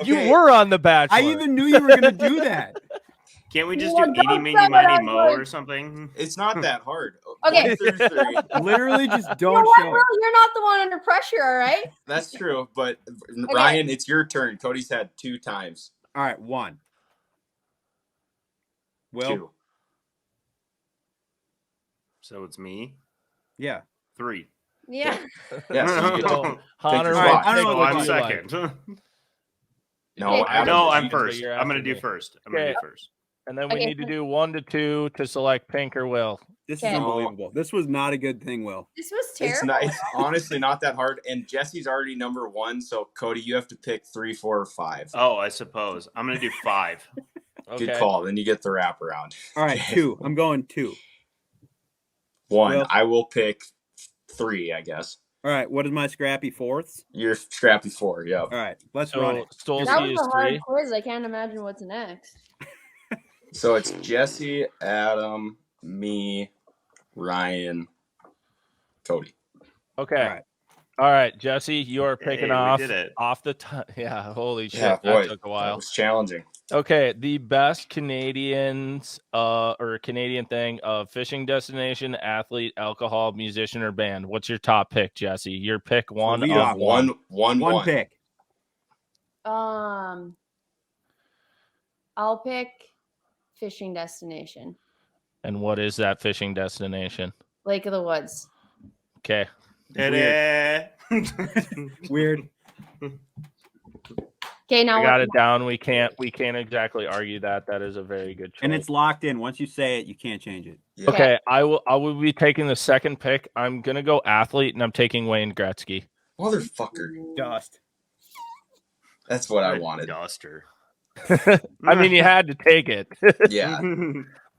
You Okay. were on The Bachelor. I even knew you were gonna do that. Can't we just Well, do don't Eeny, Meeny, say what I Miny, Mo would. or something? It's not that hard. Okay. 1 through 3. Literally, just You don't know what, show Will? it. You're not the one under pressure, all right? That's true, but Ryan, it's your turn. Cody's had 2 times. All right, 1. Will? 2. So it's me. Yeah. 3. Yeah. Yeah, so you get to So, Hahner, your what spot. I don't pick know So what do I'm you like? second. No, Okay. Adam, No, you I'm get- first. you're I'm gonna after do me. first. Okay. First. And then we Okay, need to so- do 1 to 2 to select Pink or Will. This is Okay. unbelievable. This was not a good thing, Will. This was It's terrible. not. It's honestly not that hard. And Jesse's already number 1, so Cody, you have to pick 3, 4, or 5. Oh, I suppose I'm gonna do 5. Okay. Good call. Then you get the wraparound. All right, 2. I'm going 2. 1. Will. I will pick 3. I guess All right, what is my scrappy 4th? you're scrappy 4. Yep. All right, let's run So it. That Stolski was is a hard 3. quiz. I can't imagine what's next. So it's Jesse, Adam, me, Ryan, Cody. Okay. All right, Jesse, you are picking Hey, we off did it. the top. Yeah, holy shit, Yeah, that boy, took a that while. was challenging. Okay, the best Canadians or Canadian thing of fishing destination, athlete, alcohol, musician, or band. What's your top pick, Jesse? Your pick one lead of off. one. One pick. I'll pick fishing destination. And what is that fishing destination? Lake of the Woods. Okay. Ta-da. Weird. Okay, now I got what- it down. We can't exactly argue that. That is a very good choice. And it's locked in. Once you say it, you can't change it. Yeah. okay. I will be taking the second pick. I'm gonna go athlete, and I'm taking Wayne Gretzky. Motherfucker. Dust. That's what I What a wanted. Duster. I mean, you had to take it. Yeah.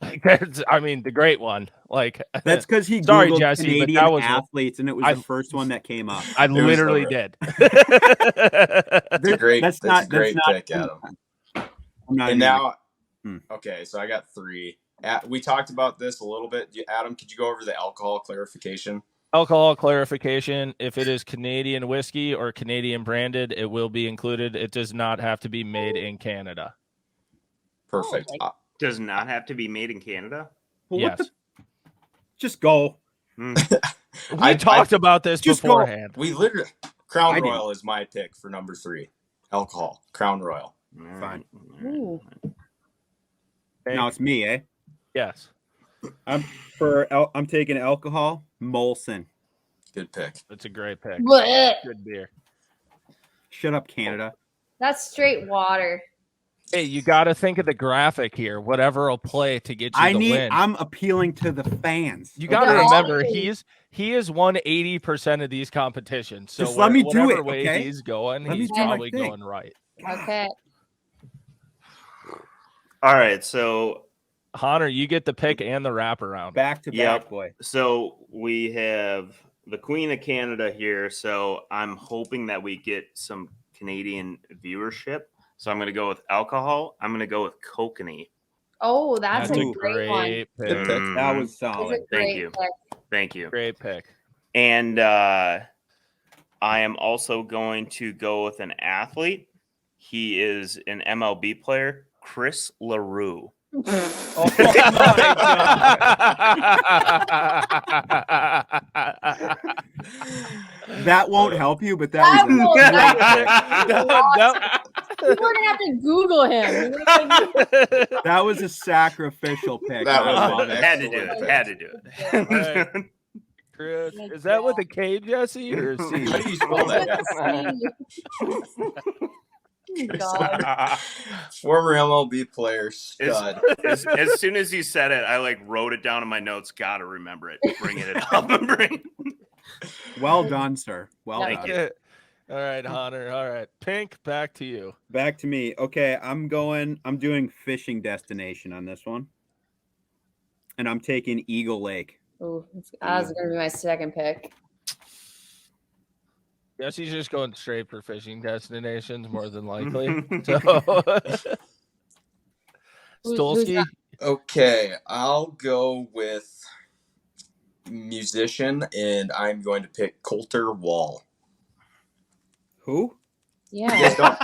Like that's, I mean, the great one. Like That's because he Sorry, Googled Jesse, but Canadian that was- athletes, and it was I- the first one that came up. I was literally no- did. That's a great, That's that's not- a great that's not- pick, Adam. I'm not And even- now, Hmm. okay, so I got 3. We talked about this a little bit. Adam, could you go over the alcohol clarification? Alcohol clarification: if it is Canadian whiskey or Canadian branded, it will be included. It does not have to be made in Canada. Perfect. Oh, Does not have to be made in Canada. Well, Yes. Just go. Hmm. We talked about this just go- beforehand. We literally Crown I didn't. Royal is my pick for number 3. Alcohol. Crown Royal. Fine. Ooh. Okay. Now it's me, eh? Yes, I'm taking alcohol. Molson. Good pick. it's a great pick. Blech. Good beer. Shut up, Canada. That's straight water. Hey, you got to think of the graphic here. Whatever will play to get you the win. I'm appealing to the fans. You got to Okay. remember, he has won 80% of these competitions. So Just let me do whatever it, way okay? he's going, Let me he's do my probably thing. going right. Okay. All right, so Hahner, you get the pick and the wraparound. Back to Yep. back, boy. we have the Queen of Canada here, so I'm hoping that we get some Canadian viewership. So I'm going to go with alcohol. I'm going to go with kokanee. Oh, that's That's a a great one. great Good pick. pick. That Mhm. was That's a solid. Thank great you. pick. Thank you. Great pick. And I am also going to go with an athlete. He is an MLB player, Chris LaRue. Oh my god. That won't help you, but that was That a won't- great pick. People are gonna have to Google him. You're gonna be like, That was a sacrificial pick. That I was love an it. Had to do it. excellent Had to do it. All right. Chris, is that with a K, Jesse, or a C? How do you spell that? God. Former MLB player, stud. As soon as you said it, I like wrote it down in my notes. Got to remember it. Bringing it up. Well done, sir. Well Thank done. Yeah. All right, Hunter. All right. Pink, back to you. Back to me. Okay, I'm doing fishing destination on this one. And I'm taking Eagle Lake. Ooh, that was gonna be my second pick. Yes, he's just going straight for fishing destinations more than likely. So, Who's Stolski, that? Okay, I'll go with musician, and I'm going to pick Coulter Wall. Who? Yeah.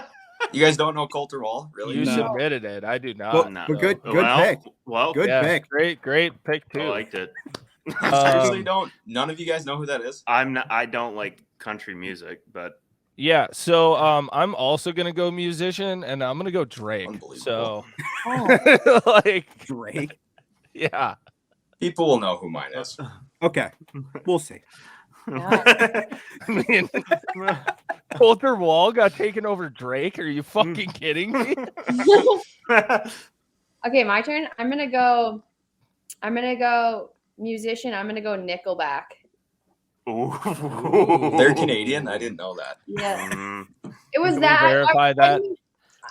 You guys don't know Coulter Wall, really? you No. submitted it. I do not. Well, No. but good Well, pick. Well, Good Yeah, pick. Great pick I too. liked it. You seriously Um, don't? None of you guys know who that is? I don't like country music, but Yeah, so I'm also gonna go musician, and I'm gonna go Drake. So, Unbelievable. like, Drake. yeah, People will know who mine is. Okay. We'll see. I mean, Coulter Wall got taken over Drake. Are you fucking kidding me? Okay, my turn. I'm gonna go musician. I'm gonna go Nickelback. Ooh. They're Canadian. I didn't know that. Yeah, Mm. it was Can we that. verify that?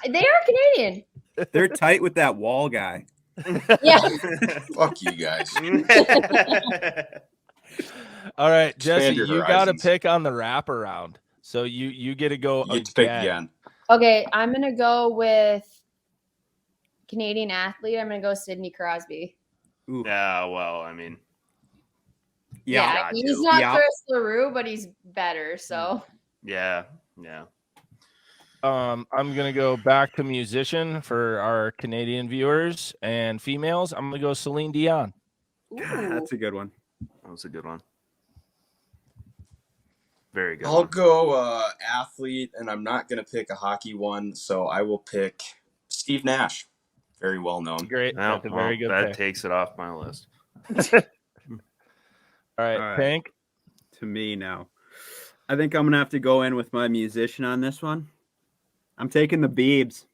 They are Canadian. They're tight with that Wall guy. Yeah. Fuck you guys. All right, Expand Jesse, your you got to horizons. pick on the wraparound. So you get to go You get to pick again. Okay, I'm gonna go with Canadian athlete. I'm gonna go Sidney Crosby. Ooh. Yeah, well, I mean, Yeah. got he's to. not Yeah. Chris LaRue, but he's better. So yeah. I'm gonna go back to musician for our Canadian viewers and females. I'm gonna go Celine Dion. ooh. That's a good one. That was a good one. Very good. I'll one. go athlete, and I'm not going to pick a hockey one, so I will pick Steve Nash. Very well known. Great, Well, that's a very good that pick. takes it off my list. All right, All right. Pink. To me now. I think I'm gonna have to go in with my musician on this one. I'm taking the Biebs.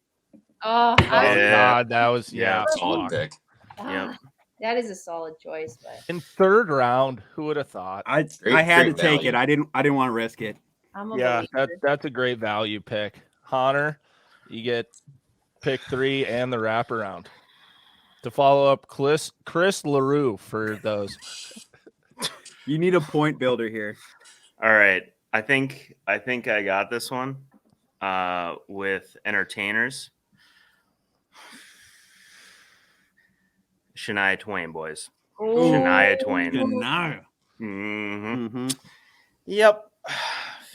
Oh, Oh Yeah. God, that was Yeah, Solid fuck. pick. Yep. that is a solid choice, but In third round. Who would have thought? I Great- had to great take value. it. I didn't want to risk it. I'm a Yeah, believer. that's a great value pick. Hunter, you get pick 3 and the wraparound. To follow up, Chris LaRue for those. You need a point builder here. All right. I think I got this one with entertainers. Shania Twain, boys. Ooh. Shania Twain. Shania. hmm Mm-hmm. Yep. That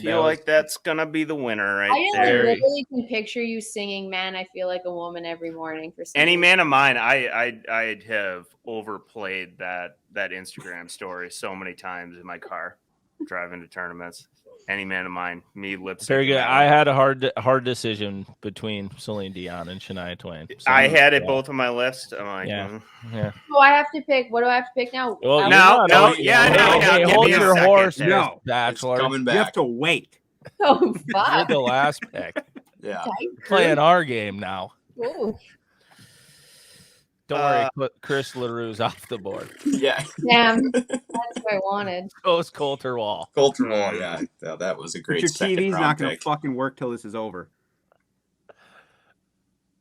Feel was- like that's gonna be the winner right I just there. literally can picture you singing "Man, I Feel Like a Woman" every morning for some Any reason. man of mine, I'd have overplayed that Instagram story so many times in my car driving to tournaments. Any man of mine, me lip Very syncing good. that I one. had a hard decision between Celine Dion and Shania Twain. So, I had it yeah. both on my list. I'm like, Yeah. Yeah. So I have to pick. What do I have to pick now? Well, Out- you're No, not no, out yeah, yet. no, Hey, give hold me a your second horse, there. No. It's Bachelor. coming You have back. to wait. Oh You're fuck! the last pick. Yeah. Playing our game now. Ooh. Don't worry, Chris LaRue's off the board. Yeah. Damn, that's what I wanted. So is Coulter Wall. Coulter Wall, yeah. That was a But great your second TV's round not going to pick. fucking work till this is over.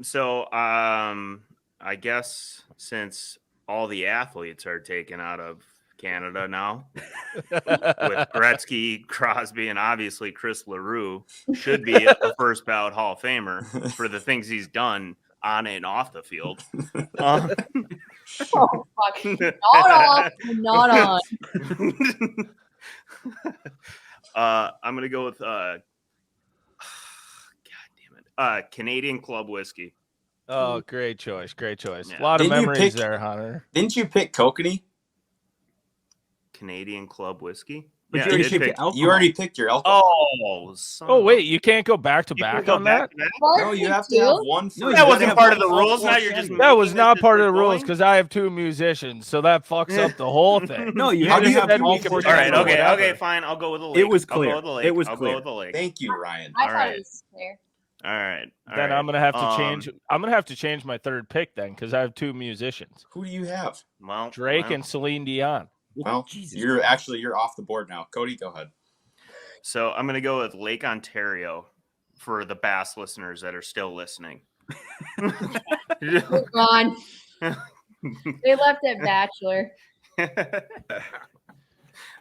So, I guess since all the athletes are taken out of Canada now, with Gretzky, Crosby, and obviously Chris LaRue should be a first ballot Hall of Famer for the things he's done on and off the field. Oh, fuck. Not off, not on. I'm gonna go with God damn it, Canadian Club whiskey. Oh, great choice. Great choice. Yeah. A lot of Didn't you memories pick- there, Hunter. Didn't you pick Kokanee? Canadian Club whiskey. But Yeah, you I already did picked pick. the alcohol. You already picked your alcohol. Oh, son Oh, of a- wait. You can't go back to You can back go on that? back to back? No, you have to have one for No, That gotta wasn't have part of one the for rules. all Now four you're just categories. That was making not this part of as the we're rules going? because I have 2 musicians, so that fucks up the whole thing. No, you You have to just have said all we could four pick All right, one or okay, whatever. okay, fine. I'll go with the lake. It was I'll go clear. with the lake. It was I'll clear. go with the lake. Thank you, Ryan. I All thought right. it was clear. All right. all Then right. I'm gonna have to change. I'm gonna have to change my third pick then because I have 2 musicians, Who do you have? Well, Drake well. and Celine Dion. Well, Jesus you're Christ. off the board now. Cody, go ahead. So I'm gonna go with Lake Ontario for the Bass listeners that are still listening. They're gone. They left at Bachelor. All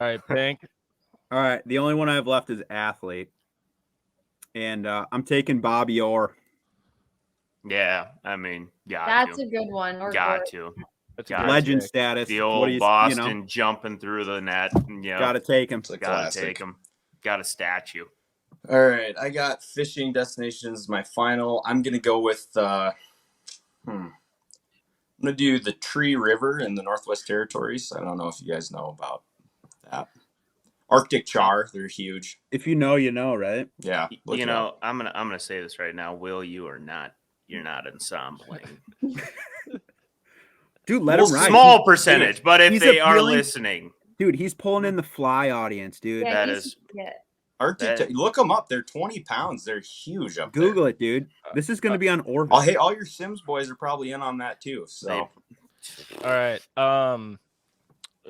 right, Pink. All right, the only one I have left is athlete, and I'm taking Bobby Orr. Yeah, I mean, That's to. a good one. Or Got or- to. That's a Got great Legend pick. status. The What old do you- Boston jumping through the net. Yeah, Gotta take him. It's a gotta classic. take him. Got a statue. All right, I got fishing destinations as my final. I'm gonna go with I'm gonna do the Tree River in the Northwest Territories. I don't know if you guys know about that. Arctic char, they're huge. If you know, you know, right? Yeah, look You it know, up. I'm gonna say this right now. Will, you're not ensembling. Dude, let Well, him ride. Small percentage, but if he's they are appealing- listening, Dude, he's pulling in the fly audience, dude. Yeah, that he's- is- yeah. Arctic, that- look them up. They're 20 pounds. They're huge up Google there. it, dude. This is gonna be on Orville. Oh, hey, all your Sims boys are probably in on that too. So All right.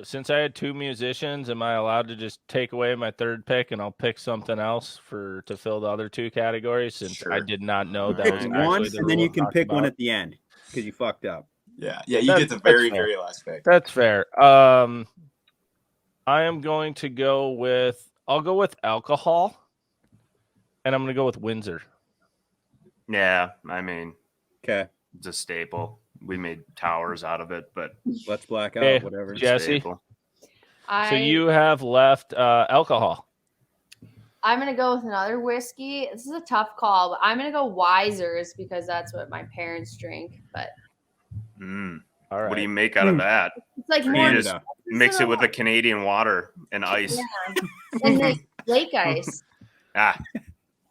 Since I had 2 musicians, am I allowed to just take away my third pick and I'll pick something else to fill the other 2 categories? Since Sure. I did not know that Pick was Pick one, actually the and then rule you can talked pick one about. at the end because you fucked up. yeah, you That's- get the that's very, fair. very last pick. That's fair. I am going to go with. I'll go with alcohol, and I'm going to go with Windsor. yeah, I mean, Okay, it's a staple. We made towers out of it, but let's black out. Hey, Whatever. it's a Jesse? staple. So you have left alcohol. I'm gonna go with another whiskey. This is a tough call, but I'm gonna go Wiser's because that's what my parents drink. But Mm. All right. What do you make out of that? it's like You more just Canada. mix it with the Canadian water and ice. Yeah. And the lake ice. Ah,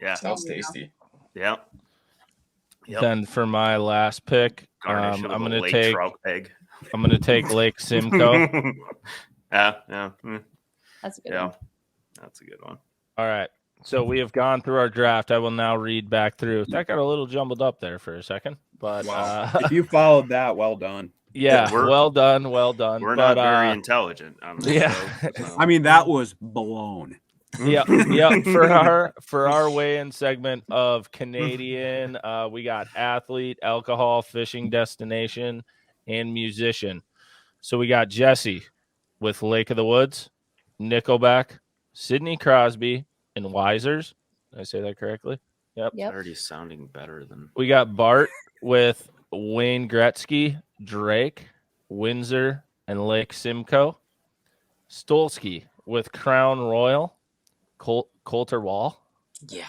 yeah, Sounds tasty. yep. Yep. Then for my last pick, Garnish it with I'm a going to lake take. trout egg. I'm going to take Lake Simcoe. yeah, That's a good yeah. one. That's a good one. All right. So we have gone through our draft. I will now read back through. That got a little jumbled up there for a second, but Wow. If you followed that, well done. yeah, we're- well done, well done. We're But, not very intelligent on this yeah. show, so. I mean, that was blown. yeah. For our weigh-in segment of Canadian, we got athlete, alcohol, fishing destination, and musician. So we got Jesse with Lake of the Woods, Nickelback, Sidney Crosby, and Wisers. Did I say that correctly? Yep. It's already sounding better than We got Bart with Wayne Gretzky, Drake, Windsor, and Lake Simcoe. Stolski with Crown Royal, Coulter Wall. Yeah.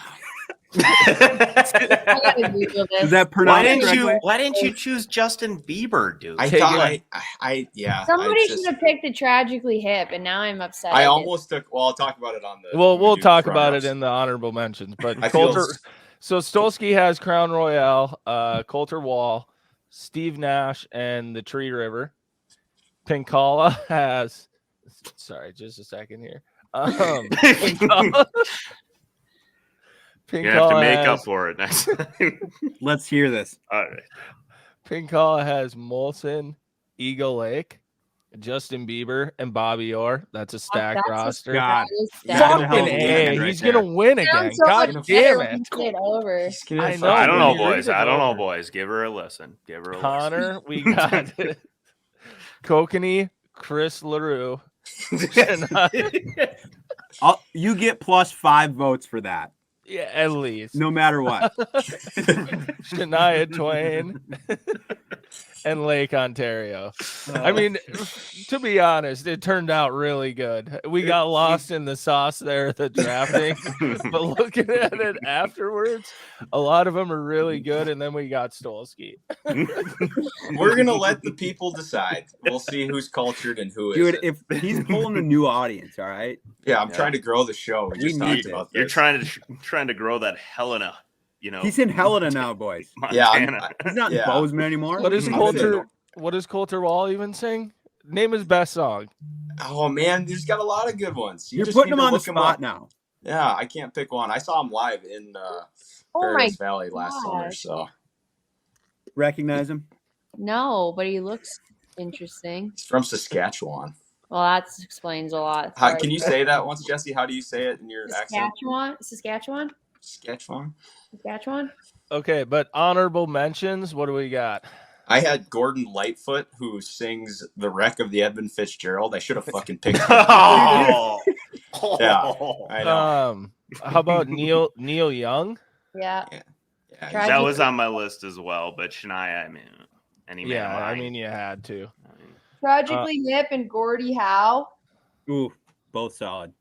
I gotta Google this. Is that Why pronounced didn't correctly? you? Why didn't you choose Justin Bieber, dude? I Okay, thought yeah. Somebody I just- should have picked the Tragically Hip, and now I'm upset. I did. almost took. Well, I'll talk about it on the. Well, when we we'll do talk the about it run-ups. in the honorable mentions. But I feel Coulter, so Stolski has Crown Royale, Coulter Wall, Steve Nash, and the Tree River. Pinkalla has. Sorry, just a second here. Pinkalla, You're gonna have to make up has, for it next time. Let's hear this. All right. Pinkalla has Molson, Eagle Lake, Justin Bieber, and Bobby Orr. That's a stacked That's a roster. God. That is That's stacked. a hell of Fucking a A. weekend right He's there. gonna win again. Sounds so God much damn better it. when you say it over. He's gonna I fucking know. I don't know, when you read boys. it I don't know, over. boys. Give her a listen. Give her a listen. Connor, we got Kokanee, Chris LaRue. You get plus 5 votes for that. Yeah, at least. no matter what. Shania Twain and Lake Ontario. I mean, to be honest, it turned out really good. We got lost in the sauce there, the drafting, but looking at it afterwards, a lot of them are really good. And then we got Stolski. We're gonna let the people decide. We'll see who's cultured and who Dude, isn't. if he's pulling a new audience, all right. Yeah, I'm trying to grow the show. We just talked about this. You're trying to grow that Helena. You know, He's in Helena now, boys. Montana. He's not in Bozeman anymore. What is I'm Coulter? What does Coulter Wall even sing? Name his best song. Oh man, he's got a lot of good ones. You're just putting need him to on the look spot now. Yeah, I can't pick one. I saw him live in Paradise Valley last summer. So Recognize him? No, but he looks interesting. he's from Saskatchewan. Well, that explains a lot. Can you say that once, Jesse? How do you say it in your accent? Saskatchewan. Okay, but honorable mentions. What do we got? I had Gordon Lightfoot, who sings "The Wreck of the Edmund Fitzgerald." I should have fucking picked him. Oh. Yeah, I know. How about Neil Young? Yeah. Yeah, That was on my list as well, but Shania, I mean, any man of mine. I mean, you had to. Tragically Hip and Gordie Howe. Ooh, both solid.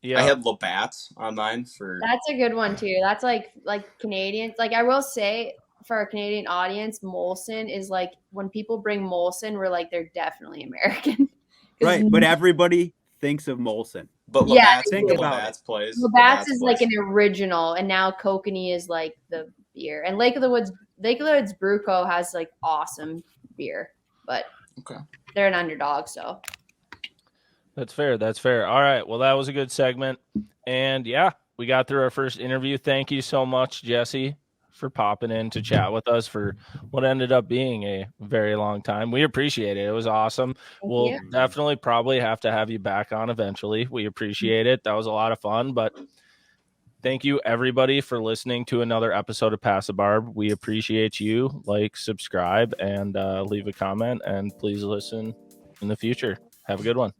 Yeah, I had Labatt's on mine for. That's a good one too. That's like Canadians. Like I will say for our Canadian audience, Molson is like when people bring Molson, we're like they're definitely American. Right, but everybody thinks of Molson. But Yeah, Labatt's plays. Labatt's is like an original, and now Kokanee is like the beer. And Lake of the Woods Brew Co. has like awesome beer, but they're an underdog, so. That's fair. All right. Well, that was a good segment. And yeah, we got through our first interview. Thank you so much, Jesse, for popping in to chat with us for what ended up being a very long time. We appreciate it. It was awesome. We'll definitely probably have to have you back on eventually. We appreciate it. That was a lot of fun, but thank you everybody for listening to another episode of Past The Barb. We appreciate you. Like, subscribe, and leave a comment, and please listen in the future. Have a good one.